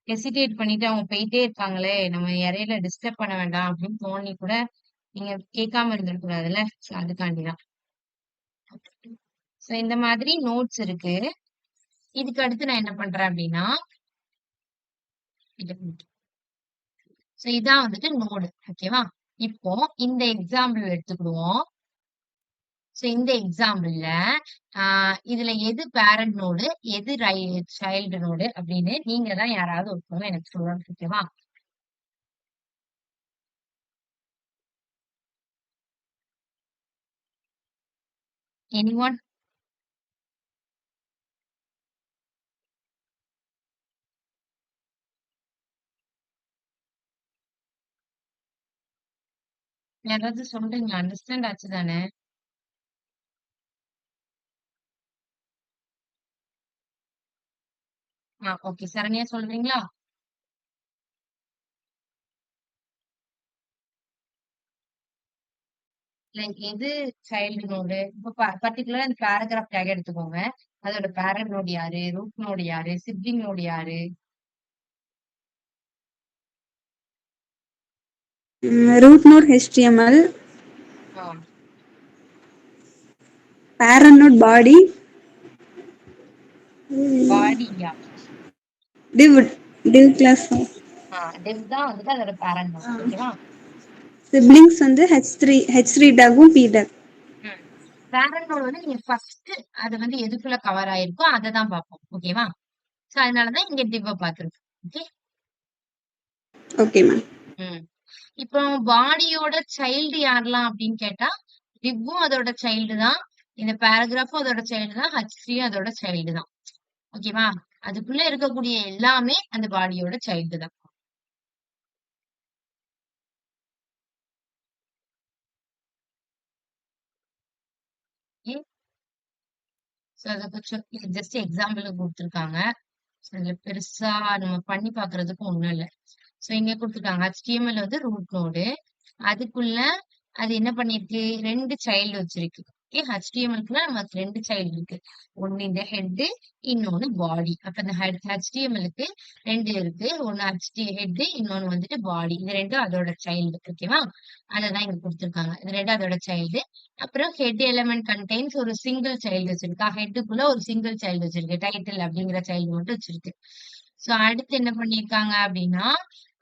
ஹெசிடேட் பண்ணிட்டு அவங்க போயிட்டே இருக்காங்களே, நம்ம இடையில டிஸ்டர்ப் பண்ண வேண்டாம் அப்படின்னு தோணி கூட நீங்க கேட்காம இருந்திருக்கூடாதுல்ல. சோ அதுக்காண்டி தான். சோ இந்த மாதிரி நோட்ஸ் இருக்கு. இதுக்கு அடுத்து நான் என்ன பண்றேன் அப்படின்னா, சோ இதான் வந்துட்டு நோடு. ஓகேவா? இப்போ இந்த எக்ஸாம்பிள் எடுத்துக்கிடுவோம். சோ இந்த எக்ஸாம்பிள்ல இதுல எது பேரண்ட் நோடு, எது சைல்டு நோடு அப்படின்னு நீங்க தான் யாராவது ஒருத்தவங்க எனக்கு சொல்லணும். ஓகேவா? எனிஒன்? யாராவது சொல்றீங்க? அண்டர்ஸ்டாண்ட் ஆச்சு தானே? ஓகே. சரண்யா சொல்றீங்களா? லைக் எது சைல்டு நோடு? இப்ப பர்டிகுலரா இந்த பேராகிராஃப் டேக் எடுத்துக்கோங்க. அதோட பேரண்ட் நோடு யாரு? ரூட் நோடு யாரு? சிப்லிங் நோடு யாரு? root node HTML, ஆ, parent node body, பாடியா? div div class, div தான் வந்துட்டு அதோட பேரண்ட் நோட். ஓகேவா? siblings வந்து H3 tagகும் P tag. பேரண்ட் நோட் வந்து நீங்க ஃபர்ஸ்ட் அது வந்து எதுக்குள்ள கவர் ஆயிருக்கோ அதை தான் பார்ப்போம். ஓகேவா? சோ அதனாலதான் இங்க டிவ் பார்த்திருக்கோம். ஓகே. Okay ma'am. இப்போ பாடியோட சைல்டு யாரெல்லாம் அப்படின்னு கேட்டா, டிவ்வும் அதோட சைல்டு தான். இந்த பேராகிராஃபும் அதோட சைல்டு தான். H3யும் அதோட சைல்டு தான். ஓகேவா? அதுக்குள்ள இருக்கக்கூடிய எல்லாமே அந்த பாடியோட சைல்டு தான். ஜஸ்ட் எக்ஸாம்பிள் கொடுத்துருக்காங்க. இதுல பெருசா நம்ம பண்ணி பாக்குறதுக்கு ஒண்ணும் இல்ல. சோ இங்க கொடுத்துருக்காங்க HTML வந்து ரூட் நோடு. அதுக்குள்ள அது என்ன பண்ணிருக்கு? 2 சைல்டு வச்சிருக்கு. ஓகே. HTML-க்குள்ள நமக்கு 2 சைல்டு இருக்கு. ஒண்ணு இந்த ஹெட், இன்னொன்னு பாடி. அப்ப இந்த HTML-க்கு 2 இருக்கு. ஒண்ணு ஹெட், இன்னொன்னு வந்துட்டு பாடி. இது 2ம் அதோட சைல்டு. ஓகேவா? அததான் இங்க கொடுத்துருக்காங்க. இது 2 அதோட சைல்டு. அப்புறம் ஹெட் எலிமெண்ட் கண்டெய்ன்ஸ் ஒரு சிங்கிள் சைல்டு வச்சிருக்கா. ஹெட்டுக்குள்ள ஒரு சிங்கிள் சைல்டு வச்சிருக்கு. டைட்டில் அப்படிங்கிற சைல்டு மட்டும் வச்சிருக்கு. சோ அடுத்து என்ன பண்ணிருக்காங்க அப்படின்னா,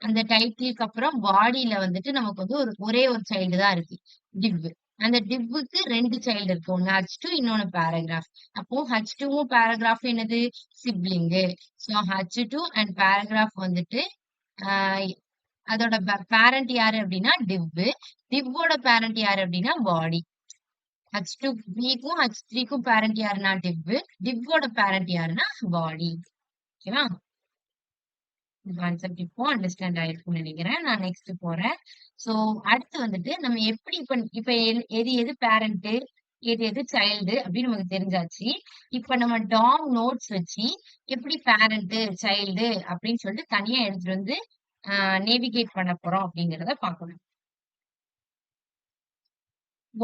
அந்த டைட்டிலுக்கு அப்புறம் பாடியில வந்துட்டு நமக்கு வந்து ஒரே ஒரு சைல்டு தான் இருக்கு. டிவ். அந்த டிவ்வுக்கு 2 சைல்டு இருக்கு. ஒன்னு H2, இன்னொன்னு பேராகிராஃப். அப்போ H2வும் பேராகிராஃப் என்னது? சிப்லிங்கு. சோ H2 அண்ட் பேராகிராஃப் வந்துட்டு ஆஹ் அதோட பேரண்ட் யாரு அப்படின்னா டிவ். டிவ்வோட பேரண்ட் யாரு அப்படின்னா பாடி. H2B-க்கும் H3க்கும் பேரண்ட் யாருன்னா டிவ். டிவ்வோட பேரண்ட் யாருன்னா பாடி. ஓகேவா? கான்செப்ட் இப்போ அண்டர்ஸ்டாண்ட் ஆயிருக்கும்னு நினைக்கிறேன். நான் நெக்ஸ்ட் போறேன். சோ அடுத்து வந்துட்டு நம்ம எப்படி இப்ப எது எது பேரண்ட், எது எது சைல்டு அப்படின்னு நமக்கு தெரிஞ்சாச்சு. இப்ப நம்ம டாம் நோட்ஸ் வச்சு எப்படி பேரண்ட், சைல்டு அப்படின்னு சொல்லிட்டு தனியா எடுத்துட்டு வந்து நேவிகேட் பண்ண போறோம் அப்படிங்கறத பார்க்கணும்.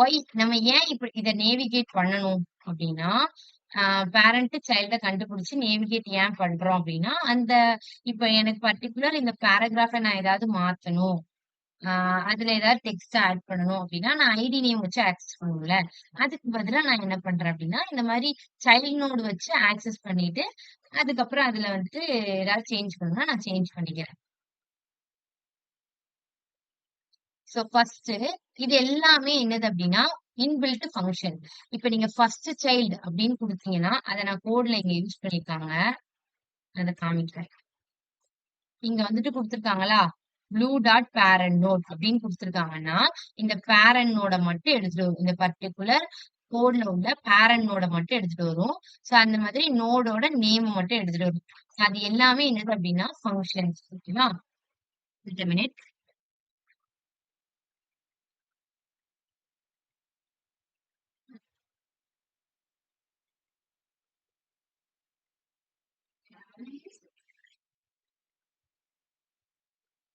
ஒய் நம்ம ஏன் இப்ப இத நேவிகேட் பண்ணணும் அப்படின்னா, பேரண்ட் சைல்ட கண்டுபிடிச்சு நேவிகேட் ஏன் பண்றோம் அப்படின்னா, இப்ப எனக்கு பர்ட்டிகுலர் இந்த பேராகிராஃப நான் ஏதாவது மாத்தணும். அதுல ஏதாவது டெக்ஸ்ட் ஆட் பண்ணணும் அப்படின்னா, நான் ஐடி நேம் வச்சு ஆக்சஸ் பண்ணுவேன்ல. அதுக்கு பதிலா நான் என்ன பண்றேன் அப்படின்னா, இந்த மாரி சைல்ட் நோட் வச்சு ஆக்சஸ் பண்ணிட்டு, அதுக்கப்புறம் அதுல வந்துட்டு ஏதாவது சேஞ்ச் பண்ணணும்னா நான் சேஞ்ச் பண்ணிக்கிறேன். சோ ஃபர்ஸ்ட் இது எல்லாமே என்னது அப்படின்னா இன்பில்ட் ஃபங்க்ஷன். இப்ப நீங்க ஃபர்ஸ்ட் சைல்டு அப்படின்னு கொடுத்தீங்கன்னா அதை நான் கோட்ல இங்க யூஸ் பண்ணிருக்காங்க. அதை காமிக்கிறேன். இங்க வந்துட்டு கொடுத்துருக்காங்களா ப்ளூ டாட் பேரண்ட் நோட் அப்படின்னு கொடுத்துருக்காங்கன்னா இந்த பேரண்ட் நோட மட்டும் எடுத்துட்டு வரும். இந்த பர்டிகுலர் கோட்ல உள்ள பேரண்ட் நோட மட்டும் எடுத்துட்டு வரும். சோ அந்த மாதிரி நோடோட நேம் மட்டும் எடுத்துட்டு வரும். அது எல்லாமே என்னது அப்படின்னா ஃபங்க்ஷன்ஸ். ஓகேவா? மினிட்.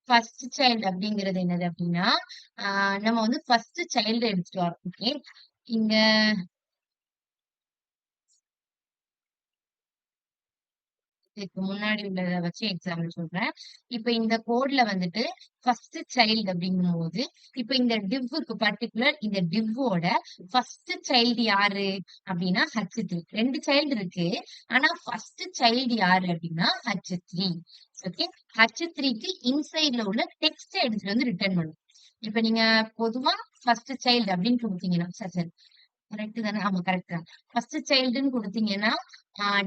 ஃபர்ஸ்ட் சைல்டு அப்படிங்கிறது என்னது அப்படின்னா நம்ம வந்து ஃபர்ஸ்ட் சைல்டு எடுத்துட்டு வரோம். ஓகே, இங்க இதுக்கு முன்னாடி உள்ளத வச்சு எக்ஸாம்பிள் சொல்றேன். இப்ப இந்த கோட்ல வந்துட்டு ஃபர்ஸ்ட் சைல்டு அப்படிங்கும் போது இப்ப இந்த டிவ்வுக்கு பர்டிகுலர் இந்த டிவ்வோட ஃபர்ஸ்ட் சைல்டு யாரு அப்படின்னா H3. 2 சைல்டு இருக்கு. ஆனா ஃபர்ஸ்ட் சைல்டு யாரு அப்படின்னா H3. ஓகே, H3க்கு இன்சைட்ல உள்ள டெக்ஸ்ட் எடுத்துட்டு வந்து ரிட்டர்ன் பண்ணும். இப்ப நீங்க பொதுவா ஃபர்ஸ்ட் சைல்டு அப்படின்னு கொடுத்தீங்கன்னா சரி கரெக்ட் தானே? ஆமா கரெக்ட் தான். ஃபர்ஸ்ட் சைல்டுன்னு கொடுத்தீங்கன்னா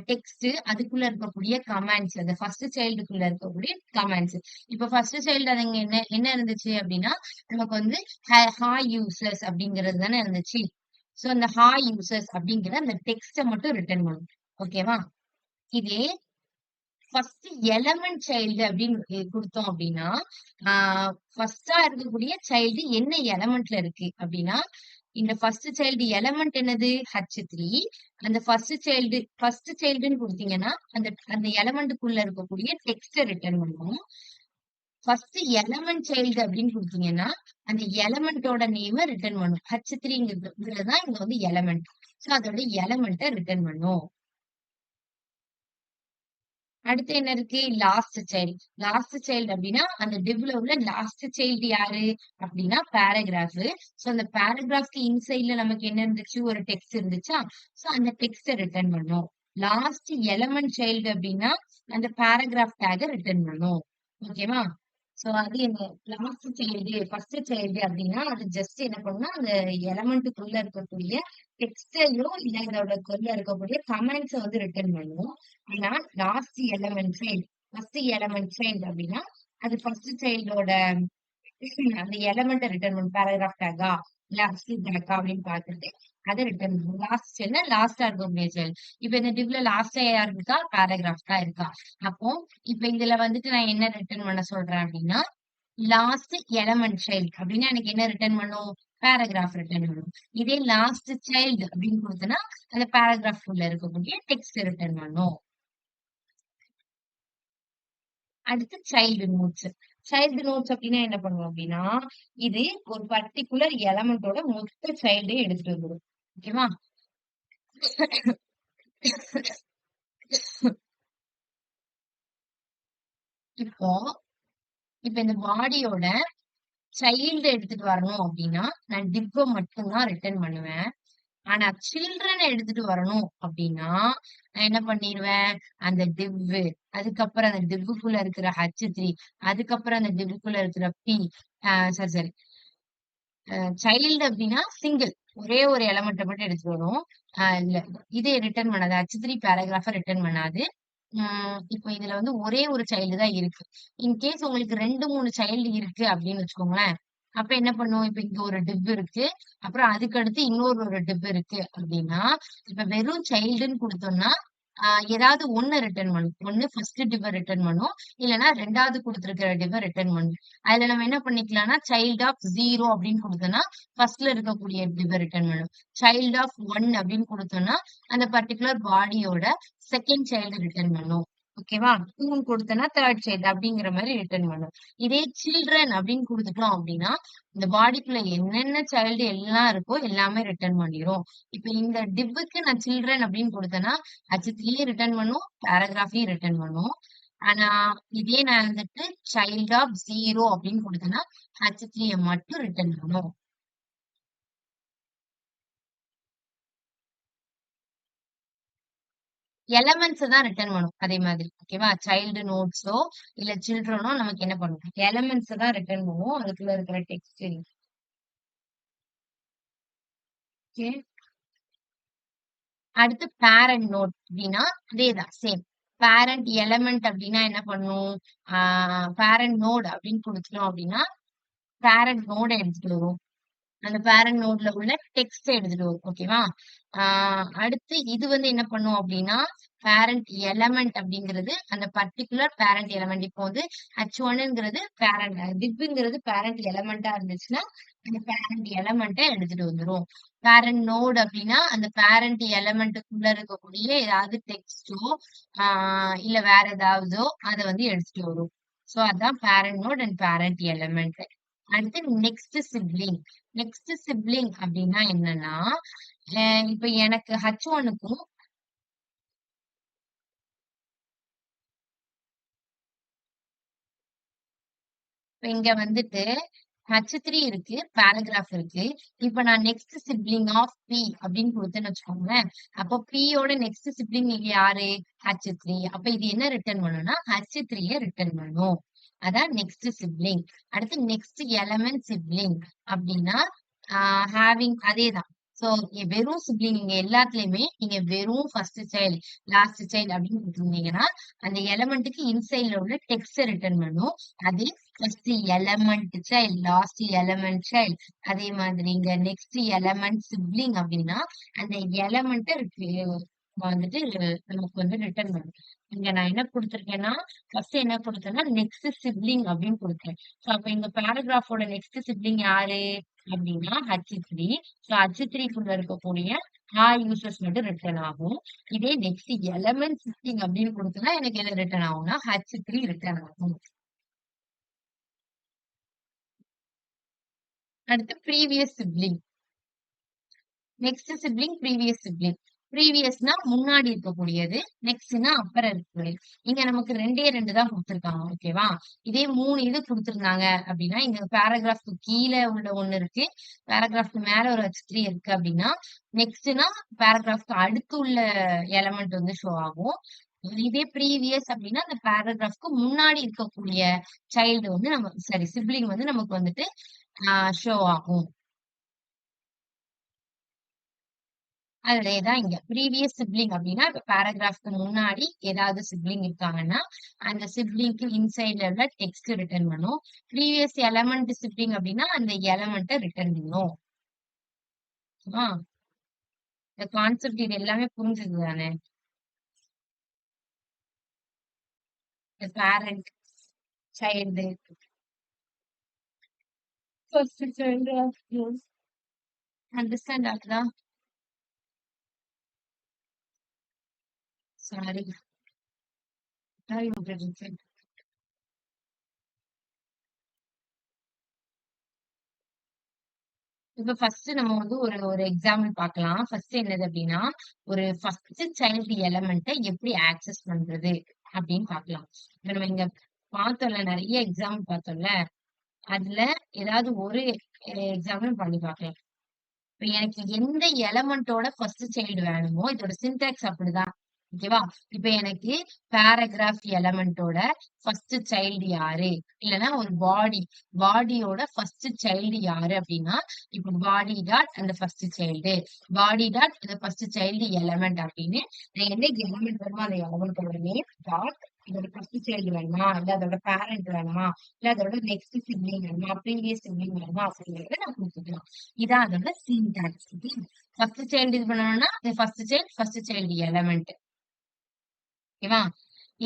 டெக்ஸ்ட் அதுக்குள்ள இருக்கக்கூடிய கமெண்ட்ஸ், அந்த ஃபர்ஸ்ட் சைல்டுக்குள்ள இருக்கக்கூடிய கமெண்ட்ஸ். இப்ப ஃபர்ஸ்ட் சைல்டு அதுங்க என்ன என்ன இருந்துச்சு அப்படின்னா நமக்கு வந்து ஹாய் யூசர்ஸ் அப்படிங்கிறது தானே இருந்துச்சு. சோ அந்த ஹாய் யூசர்ஸ் அப்படிங்கிற அந்த டெக்ஸ்ட மட்டும் ரிட்டர்ன் பண்ணும். ஓகேவா? இதே ஃபர்ஸ்ட் எலமெண்ட் சைல்டு அப்படின்னு கொடுத்தோம் அப்படின்னா ஃபர்ஸ்டா இருக்கக்கூடிய சைல்டு என்ன எலமெண்ட்ல இருக்கு அப்படின்னா இந்த ஃபர்ஸ்ட் சைல்டு எலமெண்ட் என்னது H3. அந்த ஃபர்ஸ்ட் சைல்டுன்னு கொடுத்தீங்கன்னா அந்த அந்த எலமெண்ட்டுக்குள்ள இருக்கக்கூடிய டெக்ஸ்ட ரிட்டர்ன் பண்ணும். ஃபர்ஸ்ட் எலமெண்ட் சைல்டு அப்படின்னு கொடுத்தீங்கன்னா அந்த எலமெண்டோட நேம ரிட்டர்ன் பண்ணும். H3ங்கிறது தான் இங்க வந்து எலமெண்ட். சோ அதோட எலமெண்ட்டை ரிட்டர்ன் பண்ணும். அடுத்து என்ன இருக்கு? Last child. லாஸ்ட் சைல்டு அப்படின்னா அந்த டிவ்ல உள்ள லாஸ்ட் சைல்டு யாரு அப்படின்னா பேராகிராஃப். சோ அந்த பேராகிராஃப்க்கு இன்சைட்ல நமக்கு என்ன இருந்துச்சு? ஒரு டெக்ஸ்ட் இருந்துச்சா? சோ அந்த டெக்ஸ்ட ரிட்டர்ன் பண்ணும். லாஸ்ட் எலமெண்ட் சைல்டு அப்படின்னா அந்த பேராகிராஃப் டேக ரிட்டர்ன் பண்ணும். ஓகேவா? சோ அது என்ன லாஸ்ட் சைல்டு ஃபர்ஸ்ட் சைல்டு அப்படின்னா அது ஜஸ்ட் என்ன பண்ணும்னா அந்த எலமெண்ட்டுக்குள்ள இருக்கக்கூடிய டெக்ஸ்டையோ இல்ல இதோட இருக்கக்கூடிய கமெண்ட்ஸை வந்து ரிட்டர்ன் பண்ணும். ஆனா last element child first element child அப்படின்னா அது ஃபர்ஸ்ட் சைல்டோட அந்த எலமெண்ட் ரிட்டர்ன் பண்ணும். பேராகிராஃப் டேகா லாஸ்ட் டேகா அப்படின்னு பார்த்துட்டு அதை ரிட்டர்ன் பண்ணும். லாஸ்ட் என்ன லாஸ்டா இருக்கக்கூடிய சைல்டு. இப்ப இந்த டிவ்ல லாஸ்டா யார் இருக்கா? பேராகிராஃப் தான் இருக்கா. அப்போ இப்ப இதுல வந்துட்டு நான் என்ன ரிட்டர்ன் பண்ண சொல்றேன் அப்படின்னா லாஸ்ட் எலமெண்ட் சைல்டு அப்படின்னா எனக்கு என்ன ரிட்டர்ன் பண்ணும்? பேராகிராஃப் ரிட்டர்ன் பண்ணும். இதே லாஸ்ட் சைல்டு அப்படின்னு கொடுத்தனா அந்த பேராகிராஃப் உள்ள இருக்கக்கூடிய டெக்ஸ்ட் ரிட்டர்ன் பண்ணும். அடுத்து சைல்டு நோட்ஸ். சைல்டு நோட்ஸ் அப்படின்னா என்ன பண்ணுவோம் அப்படின்னா இது ஒரு பர்டிகுலர் எலமெண்டோட மொத்த சைல்டே எடுத்துட்டு வந்துடும். ஓகேவா? இப்போ இப்ப இந்த பாடியோட சைல்டு எடுத்துட்டு வரணும் அப்படின்னா நான் டிப்ப மட்டும்தான் ரிட்டர்ன் பண்ணுவேன். ஆனா சில்ட்ரன் எடுத்துட்டு வரணும் அப்படின்னா நான் என்ன பண்ணிடுவேன்? அந்த டிவ் அதுக்கப்புறம் அந்த டிவ்வுக்குள்ள இருக்கிற H3 அதுக்கப்புறம் அந்த டிவ்வுக்குள்ள இருக்கிற P சரி சரி சைல்டு அப்படின்னா சிங்கிள் ஒரே ஒரு எலமெண்ட்டை மட்டும் எடுத்துட்டு வரும். இல்ல இதே ரிட்டர்ன் பண்ணாது. H3 பேராகிராஃப ரிட்டர்ன் பண்ணாது. இப்போ இதுல வந்து ஒரே ஒரு சைல்டு தான் இருக்கு. இன்கேஸ் உங்களுக்கு 2, 3 சைல்டு இருக்கு அப்படின்னு வச்சுக்கோங்களேன். அப்ப என்ன பண்ணும்? இப்ப இங்க ஒரு டிவ் இருக்கு. அப்புறம் அதுக்கு அடுத்து ஒரு டிவ் இருக்கு அப்படின்னா, இப்ப வெறும் சைல்டுன்னு கொடுத்தோம்னா, ஏதாவது ஒண்ணு ரிட்டர்ன் பண்ணும். ஒண்ணு ஃபர்ஸ்ட் டிவ் ரிட்டர்ன் பண்ணும். இல்லன்னா 2வது குடுத்திருக்கிற டிவ் ரிட்டர்ன் பண்ணும். அதுல நம்ம என்ன பண்ணிக்கலாம்னா, சைல்ட் ஆஃப் 0 அப்படின்னு குடுத்தோம்னா, ஃபர்ஸ்ட்ல இருக்கக்கூடிய டிவ் ரிட்டர்ன் பண்ணும். சைல்ட் ஆஃப் 1 அப்படின்னு குடுத்தோம்னா, அந்த பர்ட்டிகுலர் பாடியோட செகண்ட் சைல்டு ரிட்டர்ன் பண்ணும். ஓகேவா? 2ன்னு கொடுத்தேன்னா தேர்ட் சைல்டு அப்படிங்கிற மாதிரி ரிட்டர்ன் பண்ணும். இதே சில்ட்ரன் அப்படின்னு கொடுத்துட்டோம் அப்படின்னா இந்த பாடிக்குள்ள என்னென்ன சைல்டு எல்லாம் இருக்கோ எல்லாமே ரிட்டர்ன் பண்ணிரும். இப்ப இந்த டிவ்வுக்கு நான் சில்ட்ரன் அப்படின்னு கொடுத்தேன்னா H3 ரிட்டர்ன் பண்ணும், பேராகிராஃபையும் ரிட்டர்ன் பண்ணும். ஆனா இதே நான் வந்துட்டு சைல்ட் ஆஃப் 0 அப்படின்னு கொடுத்தேன்னா H3 மட்டும் ரிட்டர்ன் பண்ணும். எலமெண்ட்ஸ் தான் ரிட்டர்ன் பண்ணும் அதே மாதிரி. ஓகேவா? சைல்டு நோட்ஸோ இல்ல சில்ட்ரனோ நமக்கு என்ன பண்ணும்? எலமெண்ட்ஸ் தான் ரிட்டர்ன் பண்ணும். அதுக்குள்ள இருக்கிற டெக்ஸ்ட். ஓகே. அடுத்து பேரண்ட் நோட் அப்படின்னா அதேதான் சேம். பேரண்ட் எலமெண்ட் அப்படின்னா என்ன பண்ணும்? பேரண்ட் நோட் அப்படின்னு கொடுத்துட்டோம் அப்படின்னா பேரண்ட் நோட எடுத்துட்டு வரும். அந்த பேரண்ட் நோட்ல உள்ள டெக்ஸ்ட் எடுத்துட்டு வரும். ஓகேவா? அடுத்து இது வந்து என்ன பண்ணும் அப்படின்னா பேரண்ட் எலமெண்ட் அப்படிங்கிறது அந்த பர்டிகுலர் பேரண்ட் எலமெண்ட். இப்போ வந்து H1ங்கிறது பேரண்ட், டிவ்ங்கிறது பேரண்ட் எலமெண்டா இருந்துச்சுன்னா அந்த பேரண்ட் எலமெண்ட்டை எடுத்துட்டு வந்துரும். பேரண்ட் நோட் அப்படின்னா அந்த பேரண்ட் எலமெண்ட்டுக்குள்ள இருக்கக்கூடிய ஏதாவது டெக்ஸ்டோ இல்ல வேற ஏதாவதோ அதை வந்து எடுத்துட்டு வரும். சோ அதான் parent node and parent element. அடுத்து நெக்ஸ்ட் சிப்ளிங். நெக்ஸ்ட் சிப்ளிங் அப்படின்னா என்னன்னா இப்ப எனக்கு H1க்கும் இங்க வந்துட்டு H3 இருக்கு, பேராகிராஃப் இருக்கு. இப்ப நான் நெக்ஸ்ட் சிப்ளிங் ஆஃப் P அப்படின்னு கொடுத்தேன்னு வச்சுக்கோங்களேன். அப்போ P யோட நெக்ஸ்ட் சிப்ளிங் இங்க யாரு? H3. அப்ப இது என்ன ரிட்டர்ன் பண்ணும்னா H3 ரிட்டர்ன் பண்ணும். அதான் நெக்ஸ்ட் சிப்ளிங். அடுத்து நெக்ஸ்ட் எலமெண்ட் சிப்ளிங் அப்படின்னா ஹேவிங் அதேதான். சோ வெறும் சிப்ளிங் இங்க எல்லாத்துலயுமே நீங்க வெறும் ஃபர்ஸ்ட் சைல்டு லாஸ்ட் சைல்டு அப்படின்னு கொடுத்துருந்தீங்கன்னா அந்த எலமெண்ட்டுக்கு இன்சைட்ல உள்ள டெக்ஸ்ட் ரிட்டர்ன் பண்ணும். அதே first element child last element child. அதே மாதிரி இங்க நெக்ஸ்ட் எலமெண்ட் சிப்ளிங் அப்படின்னா அந்த எலமெண்ட் வந்துட்டு நமக்கு வந்து ரிட்டர்ன் பண்ணும். இங்க நான் என்ன கொடுத்திருக்கேன்னா ஃபர்ஸ்ட் என்ன கொடுத்தேன்னா நெக்ஸ்ட் சிப்ளிங் அப்படின்னு கொடுத்தேன். சோ அப்ப இந்த பேராகிராஃபோட நெக்ஸ்ட் சிப்ளிங் யாரு அப்படின்னா H3. சோ H3க்குள்ள இருக்கக்கூடிய யூசர்ஸ் மட்டும் ரிட்டர்ன் ஆகும். இதே நெக்ஸ்ட் எலமெண்ட் சிப்ளிங் அப்படின்னு கொடுத்தனா எனக்கு என்ன ரிட்டர்ன் ஆகும்னா H3 ரிட்டர்ன் ஆகும். அடுத்து previous sibling. Next sibling previous sibling. ப்ரீவியஸ்னா முன்னாடி இருக்கக்கூடியது, நெக்ஸ்ட்னா அப்புறம் இருக்கக்கூடியது. இங்க நமக்கு 2 தான் கொடுத்துருக்காங்க. ஓகேவா? இதே 3 இது கொடுத்துருந்தாங்க அப்படின்னா இங்க பேராகிராஃப்க்கு கீழே உள்ள ஒண்ணு இருக்கு, பேராகிராஃப்க்கு மேல ஒரு H3 இருக்கு அப்படின்னா நெக்ஸ்ட்னா பேராகிராஃப்க்கு அடுத்து உள்ள எலமெண்ட் வந்து ஷோ ஆகும். இதே ப்ரீவியஸ் அப்படின்னா அந்த பேராகிராஃப்க்கு முன்னாடி இருக்கக்கூடிய சைல்டு வந்து நம்ம சாரி சிப்ளிங் வந்து நமக்கு வந்துட்டு ஷோ ஆகும். அதேதான் இங்க ப்ரீவியஸ் சிப்ளிங் அப்படின்னா இப்ப பேராகிராஃப்க்கு முன்னாடி ஏதாவது சிப்ளிங் இருக்காங்கன்னா அந்த சிப்ளிங்க்கு இன்சைட்ல உள்ள டெக்ஸ்ட் ரிட்டர்ன் பண்ணும். ப்ரீவியஸ் எலமெண்ட் சிப்ளிங் அப்படின்னா அந்த எலமெண்ட்டை ரிட்டர்ன் பண்ணும். இந்த கான்செப்ட் இது எல்லாமே புரிஞ்சது தானே? Parent child first child understand ஆகுதா? சாரி இப்ப ஃபர்ஸ்ட் நம்ம வந்து ஒரு ஒரு எக்ஸாம்பிள் பார்க்கலாம். ஃபர்ஸ்ட் என்னது அப்படின்னா ஒரு ஃபர்ஸ்ட் சைல்டு எலமெண்ட்டை எப்படி ஆக்சஸ் பண்றது அப்படின்னு பார்க்கலாம். இப்ப நம்ம இங்க பார்த்தோம்ல நிறைய எக்ஸாம்பிள் பார்த்தோம்ல, அதுல ஏதாவது ஒரு எக்ஸாம்பிள் பண்ணி பார்க்கலாம். இப்ப எனக்கு எந்த எலமெண்டோட ஃபர்ஸ்ட் சைல்டு வேணுமோ இதோட சின்டாக்ஸ் அப்படிதான். ஓகேவா? இப்ப எனக்கு பேராகிராஃப் எலமெண்டோட ஃபர்ஸ்ட் சைல்டு யாரு? இல்லைன்னா ஒரு பாடியோட ஃபர்ஸ்ட் சைல்டு யாரு அப்படின்னா இப்ப பாடி டாட் அந்த ஃபர்ஸ்ட் சைல்டு, பாடி டாட் அந்த ஃபர்ஸ்ட் சைல்டு எலமெண்ட் அப்படின்னு நான் எந்த எலமெண்ட் வருமோ அந்த எலமெண்டோட நேம் டாட் இதோட ஃபர்ஸ்ட் சைல்டு வேணுமா, இல்ல அதோட பேரண்ட் வேணுமா, இல்ல அதோட நெக்ஸ்ட் சிப்ளிங் வேணுமா, ப்ரீவியஸ் சிப்ளிங் வேணுமா அப்படிங்கறத நான் கொடுத்துக்கலாம். இதான் அதோட சின்டாக்ஸ். ஃபர்ஸ்ட் சைல்டு இது பண்ணணும்னா ஃபர்ஸ்ட் சைல்டு எலமெண்ட். ஓகேவா?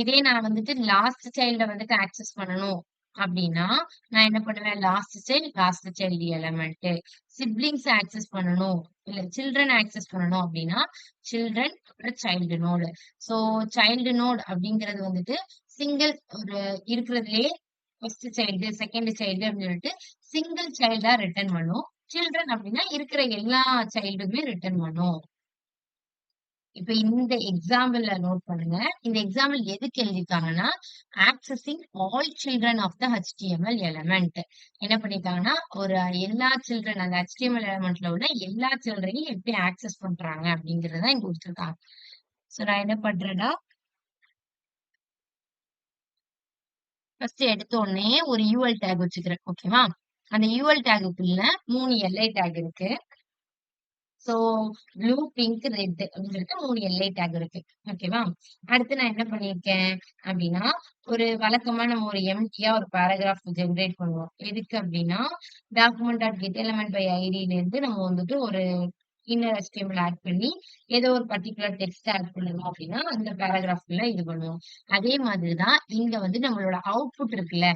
இதே நான் வந்துட்டு லாஸ்ட் சைல்ட வந்துட்டு ஆக்சஸ் பண்ணணும் அப்படின்னா நான் என்ன பண்ணுவேன், last child element. Siblings access பண்ணணும், இல்ல சில்ட்ரன் ஆக்சஸ் பண்ணணும் அப்படின்னா சில்ட்ரன் அப்புறம் child node. So child node அப்படிங்கிறது வந்துட்டு சிங்கிள் ஒரு இருக்கிறதுலயே ஃபர்ஸ்ட் சைல்டு செகண்ட் சைல்டு அப்படின்னு சொல்லிட்டு சிங்கிள் சைல்டா ரிட்டர்ன் பண்ணும். சில்ட்ரன் அப்படின்னா இருக்கிற எல்லா சைல்டுமே ரிட்டர்ன் பண்ணும். இப்ப இந்த எக்ஸாம்பிள்ல நோட் பண்ணுங்க. இந்த எக்ஸாம்பிள் எதுக்கு எழுதிருக்காங்கன்னா, accessing all children of the HTML element. என்ன பண்ணிருக்காங்கன்னா, ஒரு எல்லா சில்ட்ரன் அந்த HTML எலிமெண்ட்ல உள்ள எல்லா சில்ட்ரனையும் எப்படி ஆக்சஸ் பண்றாங்க அப்படிங்கறத இங்க கொடுத்துருக்காங்க. சோ நான் என்ன பண்றேன்னா, ஃபர்ஸ்ட் எடுத்த உடனே ஒரு UL டேக் வச்சுக்கிறேன். ஓகேவா? அந்த UL டேகுக்குள்ள 3 LI டேக் இருக்கு. சோ ப்ளூ, பிங்க், ரெட் அப்படின்னு சொல்லிட்டு 3 எல்ஐ டேக் இருக்கு. ஓகேவா? அடுத்து நான் என்ன பண்ணியிருக்கேன் அப்படின்னா, ஒரு வழக்கமா நம்ம ஒரு எம்ப்டியா ஒரு பேராகிராஃப் ஜெனரேட் பண்ணுவோம். எதுக்கு அப்படின்னா, document dot get element by ஐடில இருந்து நம்ம வந்துட்டு ஒரு இன்னர் HTML ஆட் பண்ணி ஏதோ ஒரு பர்ட்டிகுலர் டெக்ஸ்ட் ஆட் பண்ணணும் அப்படின்னா அந்த பேராகிராஃப்ல இது பண்ணுவோம். அதே மாதிரிதான் இங்க வந்து நம்மளோட அவுட்புட் இருக்குல்ல,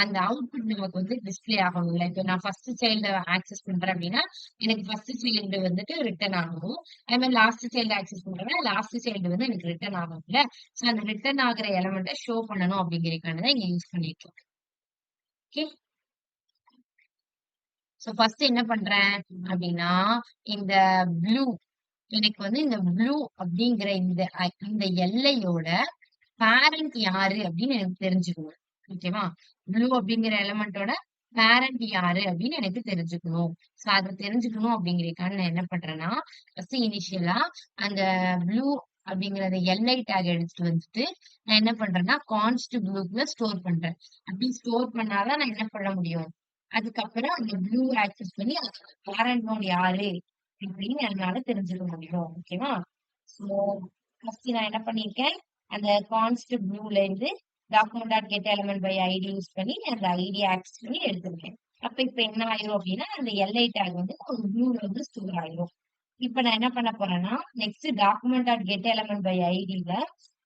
அந்த அவுட்புட் நமக்கு வந்து டிஸ்ப்ளே ஆகணும்ல. இப்ப நான் ஃபர்ஸ்ட் சைல்ட ஆக்சஸ் பண்றேன் அப்படின்னா எனக்கு ஃபர்ஸ்ட் சைல்டு வந்துட்டு ரிட்டர்ன் ஆகணும். அதே மாதிரி லாஸ்ட் சைல்டு ஆக்சஸ் பண்றேன்னா லாஸ்ட் சைல்டு வந்து எனக்கு ரிட்டர்ன் ஆகும்ல. சோ அந்த ரிட்டர்ன் ஆகுற எலமெண்ட்டை ஷோ பண்ணணும் அப்படிங்கறதுக்காக தான் இங்க யூஸ் பண்ணிருக்கோம். ஓகே. சோ ஃபர்ஸ்ட் என்ன பண்றேன் அப்படின்னா, இந்த ப்ளூ எனக்கு வந்து இந்த ப்ளூ அப்படிங்கிற இந்த எல்லையோட பேரண்ட் யாரு அப்படின்னு எனக்கு தெரிஞ்சுக்கணும். ஓகேவா? ப்ளூ அப்படிங்கிற எலிமெண்டோட பேரண்ட் யாரு அப்படின்னு எனக்கு தெரிஞ்சுக்கணும். சோ அத தெரிஞ்சுக்கணும் அப்படிங்கறதுக்காக நான் என்ன பண்றேன்னா, ஃபர்ஸ்ட் இனிஷியலா அந்த ப்ளூ அப்படிங்கிற அந்த எல்ஐ டேக் எடுத்துட்டு வந்துட்டு நான் என்ன பண்றேன்னா கான்ஸ்ட் ப்ளூக்குள்ள ஸ்டோர் பண்றேன். அப்படி ஸ்டோர் பண்ணாதான் நான் என்ன பண்ண முடியும், அதுக்கப்புறம் அந்த ப்ளூ ஆக்சஸ் பண்ணி அதோட பேரண்ட் நோட் யாரு அப்படின்னு என்னால தெரிஞ்சுக்க முடியும். ஓகேவா? சோ ஃபர்ஸ்ட் நான் என்ன பண்ணிருக்கேன், அந்த கான்ஸ்ட் ப்ளூல இருந்து document dot get element by ID use பண்ணி அந்த ஐடி ஆக்சஸ் பண்ணி எடுத்திருக்கேன். அப்ப இப்ப என்ன ஆயிரும் அப்படின்னா அந்த எல்ஐ டேக் வந்து ஒரு ப்ளூல வந்து ஸ்டோர் ஆயிரும். இப்ப நான் என்ன பண்ண போறேன்னா, next document dot get element by ஐடில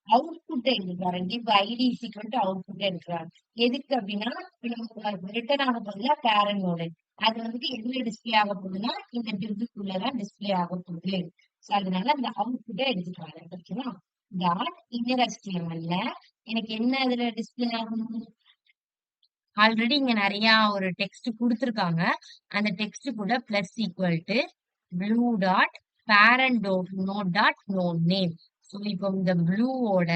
அவுட்புட் எடுக்கிறாரு. Give ID is equal to output எடுக்கிறாரு. எதுக்கு அப்படின்னா, இப்ப நமக்கு ரிட்டர்ன் ஆக போகுதுல பேரண்ட் நோடு. அது வந்துட்டு எதுல டிஸ்ப்ளே ஆக போகுதுன்னா, இந்த டிவ்க்குள்ளதான் டிஸ்ப்ளே ஆக போகுது. சோ அதனால அந்த அவுட்புட்டை எடுத்துக்கிறாரு. ஓகேவா? டாட் இன்னர் HTML எனக்கு என்ன இதுல டிஸ்ப்ளே ஆகும், ஆல்ரெடி இங்க நிறைய ஒரு டெக்ஸ்ட் கொடுத்துருக்காங்க. அந்த டெக்ஸ்ட் கூட plus equal to blue dot parent node dot node name. So இப்போ இந்த ப்ளூவோட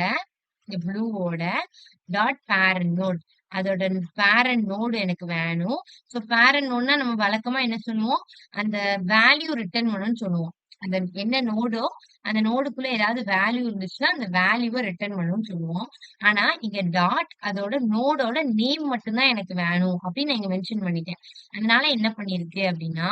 டாட் பேரண்ட் நோட், அதோட பேரண்ட் நோடு எனக்கு வேணும். ஸோ பேரண்ட் நோட்னா நம்ம வழக்கமா என்ன சொல்லுவோம், அந்த வேல்யூ ரிட்டர்ன் பண்ணணும்னு சொல்லுவோம். அந்த என்ன நோடோ அந்த நோடுக்குள்ள ஏதாவது வேல்யூ இருந்துச்சுன்னா அந்த வேல்யூவை ரிட்டர்ன் பண்ணணும்னு சொல்லுவோம். ஆனா இங்க டாட் அதோட நோடோட நேம் மட்டும்தான் எனக்கு வேணும் அப்படின்னு நான் இங்க மென்ஷன் பண்ணிட்டேன். அதனால என்ன பண்ணிருக்கு அப்படின்னா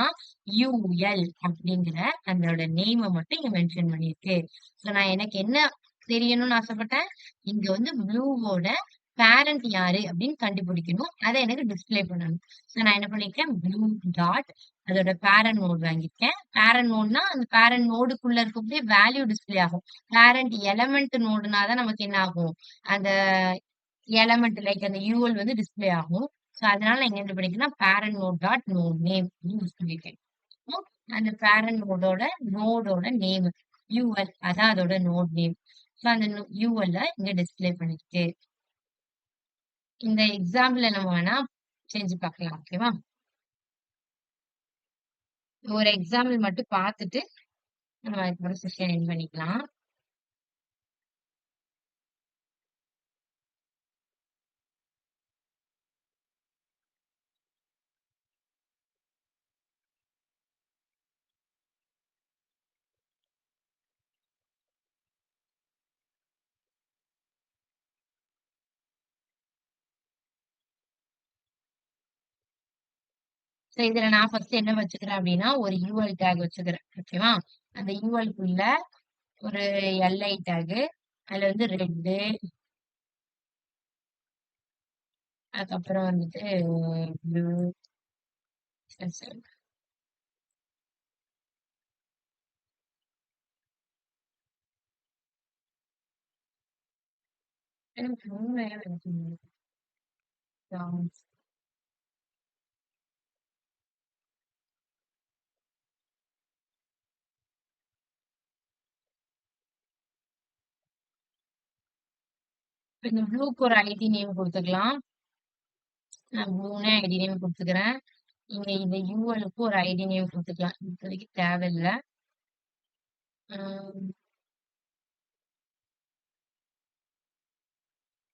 UL அப்படிங்கிற அதோட நேமை மட்டும் இங்க மென்ஷன் பண்ணிருக்கு. சோ நான் எனக்கு என்ன தெரியணும்னு ஆசைப்பட்டேன், இங்க வந்து ப்ளூவோட பேரண்ட் யாரு அப்படின்னு கண்டுபிடிக்கணும். அதை எனக்கு டிஸ்ப்ளே பண்ணணும். சோ நான் என்ன பண்ணிருக்கேன், ப்ளூ டாட் அதோட பேரண்ட் நோட் வாங்கியிருக்கேன். பேரண்ட் நோட்னா அந்த பேரண்ட் நோடுக்குள்ள இருக்கக்கூடிய வேல்யூ டிஸ்ப்ளே ஆகும். பேரண்ட் எலமெண்ட் நோடுனாதான் நமக்கு என்ன ஆகும், அந்த எலமெண்ட் லைக் அந்த UL வந்து டிஸ்ப்ளே ஆகும். சோ அதனால நான் இங்க என்ன பண்ணிருக்கேன்னா parent node dot node name use பண்ணிருக்கேன். அப்போ அந்த பேரண்ட் நோடோட நேம் UL அதான் அதோட நோட் நேம். சோ அந்த UL இங்க டிஸ்ப்ளே பண்ணிருக்கு. இந்த எக்ஸாம்பிள நம்ம வேணா செஞ்சு பார்க்கலாம். ஓகேவா? ஒரு எக்ஸாம்பிள் மட்டும் பார்த்துட்டு நம்ம அதுக்கப்புறம் செஷன் எண்ட் பண்ணிக்கலாம். சோ இதுல நான் ஃபர்ஸ்ட் என்ன வச்சுக்கிறேன் அப்படின்னா ஒரு UL டேக் வச்சுக்கிறேன். ஓகேவா? அந்த UL குள்ள ஒரு LI டேக், அதுல வந்து ரெட்டு, அதுக்கப்புறம் வந்துட்டு ப்ளூ, எனக்கு down. இப்ப இந்த ப்ளூக்கு ஒரு ஐடி நேம் கொடுத்துக்கலாம். நான் ப்ளூனே ஐடி நேம் கொடுத்துக்கிறேன். இங்க இந்த யூஎலுக்கு ஒரு ஐடி நேம் கொடுத்துக்கலாம். இப்போதைக்கு தேவையில்லை.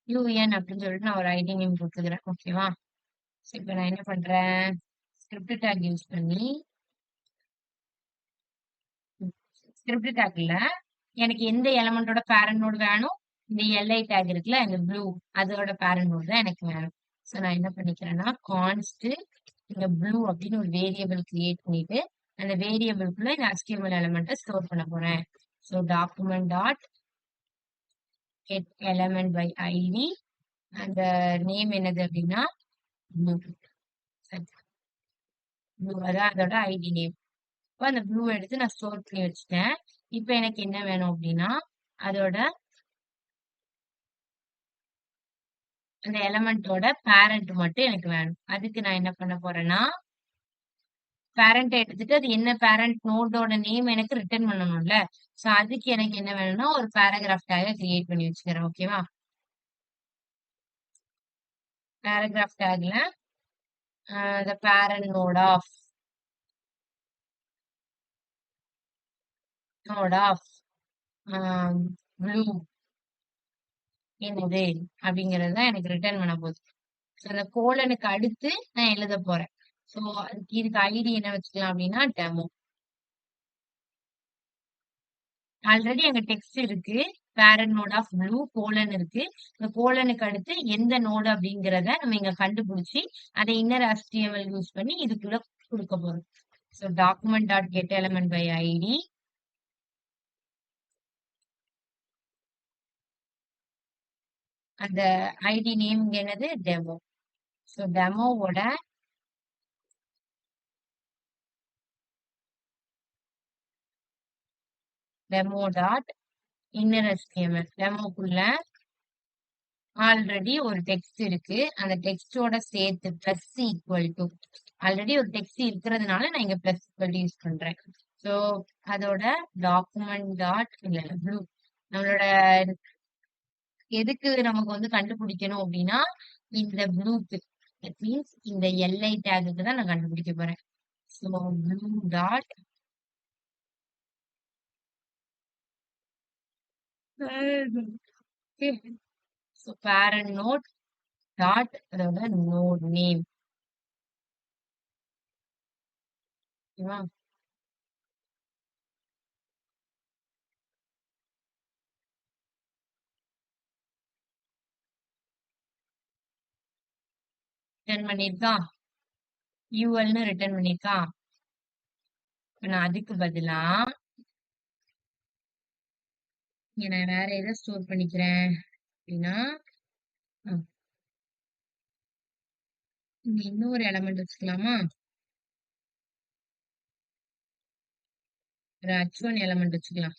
யூஎன் அப்படின்னு சொல்லிட்டு நான் ஒரு ஐடி நேம் கொடுத்துக்கிறேன். ஓகேவா? இப்போ நான் என்ன பண்றேன், ஸ்கிரிப்ட் டேக் யூஸ் பண்ணி ஸ்கிரிப்ட் டேக்ல எனக்கு எந்த எலமெண்டோட பேரண்ட் நோடு வேணும், இந்த எல்ஐ டேக் இருக்குல்ல, இந்த ப்ளூ அதோட பேரண்ட் நோடு தான் எனக்கு வேணும். ஸோ நான் என்ன பண்ணிக்கிறேன்னா கான்ஸ்ட் இந்த ப்ளூ அப்படின்னு ஒரு வேரியபிள் கிரியேட் பண்ணிட்டு அந்த வேரியபிள்குள்ள இந்த HTML எலமெண்ட்டை ஸ்டோர் பண்ண போறேன். So document dot get element by ID, அந்த நேம் என்னது அப்படின்னா ப்ளூ. ப்ளூ அதான் அதோட ஐடி நேம். இப்போ அந்த ப்ளூ எடுத்து நான் ஸ்டோர் பண்ணி வச்சுட்டேன். இப்போ எனக்கு என்ன வேணும் அப்படின்னா அதோட அந்த எலமெண்டோட பேரண்ட் மட்டும் எனக்கு வேணும். அதுக்கு நான் என்ன பண்ண போறேன்னா பேரண்ட் எடுத்துட்டு அது என்ன பேரண்ட் நோடோட நேம் எனக்கு ரிட்டர்ன் பண்ணணும்ல. ஸோ அதுக்கு எனக்கு என்ன வேணும்னா ஒரு பேராகிராஃப் டேக கிரியேட் பண்ணி வச்சுக்கிறேன். ஓகேவா? பேராகிராஃப் டேக்ல the parent node of blue என்னது அப்படிங்கறது தான் எனக்கு ரிட்டர்ன் பண்ண போகுது. ஸோ அந்த கோலனுக்கு அடுத்து நான் எழுத போறேன். ஸோ இதுக்கு ஐடி என்ன வச்சுக்கலாம் அப்படின்னா டெமோ. ஆல்ரெடி அங்க டெக்ஸ்ட் இருக்கு, parent node of blue colon இருக்கு. இந்த கோலனுக்கு அடுத்து எந்த நோடு அப்படிங்கிறத நம்ம இங்க கண்டுபிடிச்சி அதை இன்னர் HTML யூஸ் பண்ணி இதுக்குள்ள கொடுக்க போறோம். So document dot get element by ID, அந்த ஐடி நேம் என்னது டெமோ. ஸோ டெமோவோட டெமோ டாட் இன்னர் HTML, டெமோக்குள்ள ஆல்ரெடி ஒரு டெக்ஸ்ட் இருக்கு, அந்த டெக்ஸ்டோட சேர்த்து பிளஸ் ஈக்குவல் டு, ஆல்ரெடி ஒரு டெக்ஸ்ட் இருக்கிறதுனால நான் இங்க பிளஸ் ஈக்குவல் யூஸ் பண்றேன். ஸோ அதோட டாக்குமெண்ட் டாட் இல்ல ப்ளூ, நம்மளோட எதுக்கு நமக்கு வந்து கண்டுபிடிக்கணும் அப்படின்னா இந்த ப்ளூக்கு, தட் மீன்ஸ் இந்த எல்ஐ டேகுக்கு தான் நான் கண்டுபிடிக்க போறேன். So blue dot so parent node dot அதோட நோட் நேம். ஓகேவா? ரிட்டர்ன் பண்ணிருக்கா, யூஎல்னு ரிட்டர்ன் பண்ணிருக்கா. இப்ப நான் அதுக்கு பதிலா இங்க நான் வேற எதை ஸ்டோர் பண்ணிக்கிறேன் அப்படின்னா இங்க இன்னொரு எலமெண்ட் வச்சுக்கலாமா, ஒரு H1 எலமெண்ட் வச்சுக்கலாம்.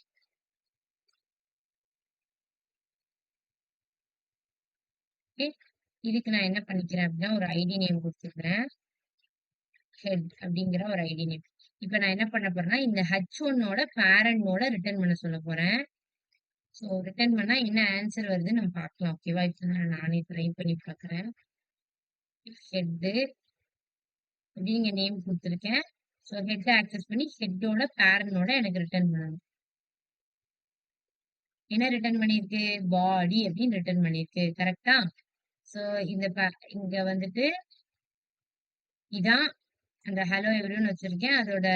ஓகே, இதுக்கு நான் என்ன பண்ணிக்கிறேன் அப்படின்னா ஒரு ஐடி நேம் கொடுத்துக்கிறேன், ஹெட் அப்படிங்கிற ஒரு ஐடி நேம். இப்ப நான் என்ன பண்ண போறேன்னா இந்த H1ஓட பேரண்டோட ரிட்டர்ன் பண்ண சொல்ல போறேன். ஸோ ரிட்டர்ன் பண்ணா என்ன ஆன்சர் வருதுன்னு நம்ம பார்க்கலாம். ஓகேவா? இப்போ நானே ட்ரை பண்ணி பார்க்குறேன். ஹெட்டு அப்படிங்க நேம் கொடுத்துருக்கேன். ஸோ ஹெட் ஆக்சஸ் பண்ணி ஹெட்டோட பேரண்டோட எனக்கு ரிட்டர்ன் பண்ணணும். என்ன ரிட்டர்ன் பண்ணிருக்கு, பாடி அப்படின்னு ரிட்டர்ன் பண்ணிருக்கு. கரெக்டா? ஸோ இந்த இங்க வந்துட்டு இதான் அந்த ஹலோ எவ்ரின்னு வச்சிருக்கேன். அதோட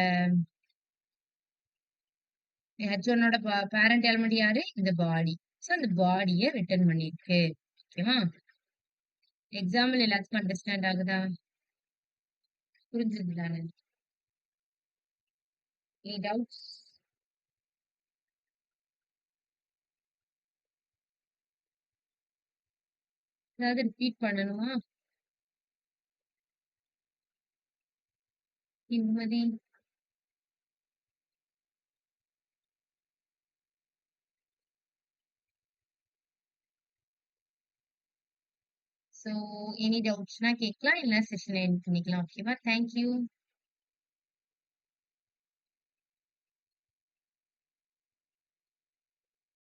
H1ஓட பேரண்ட் எலமெண்ட் யாரு, இந்த பாடி. ஸோ அந்த பாடியை ரிட்டர்ன் பண்ணிருக்கு. ஓகேவா? எக்ஸாம்பிள் எல்லாத்துக்கும் அண்டர்ஸ்டாண்ட் ஆகுதா, புரிஞ்சுது தானே? Any doubts? ஏதாவது ரிப்பீட் பண்ணணுமா? நிம்மதி. ஸோ எனி டவுட்ஸ்னா கேட்கலாம். இல்ல செஷன் எண்ட் பண்ணிக்கலாம். ஓகேவா? Thank you.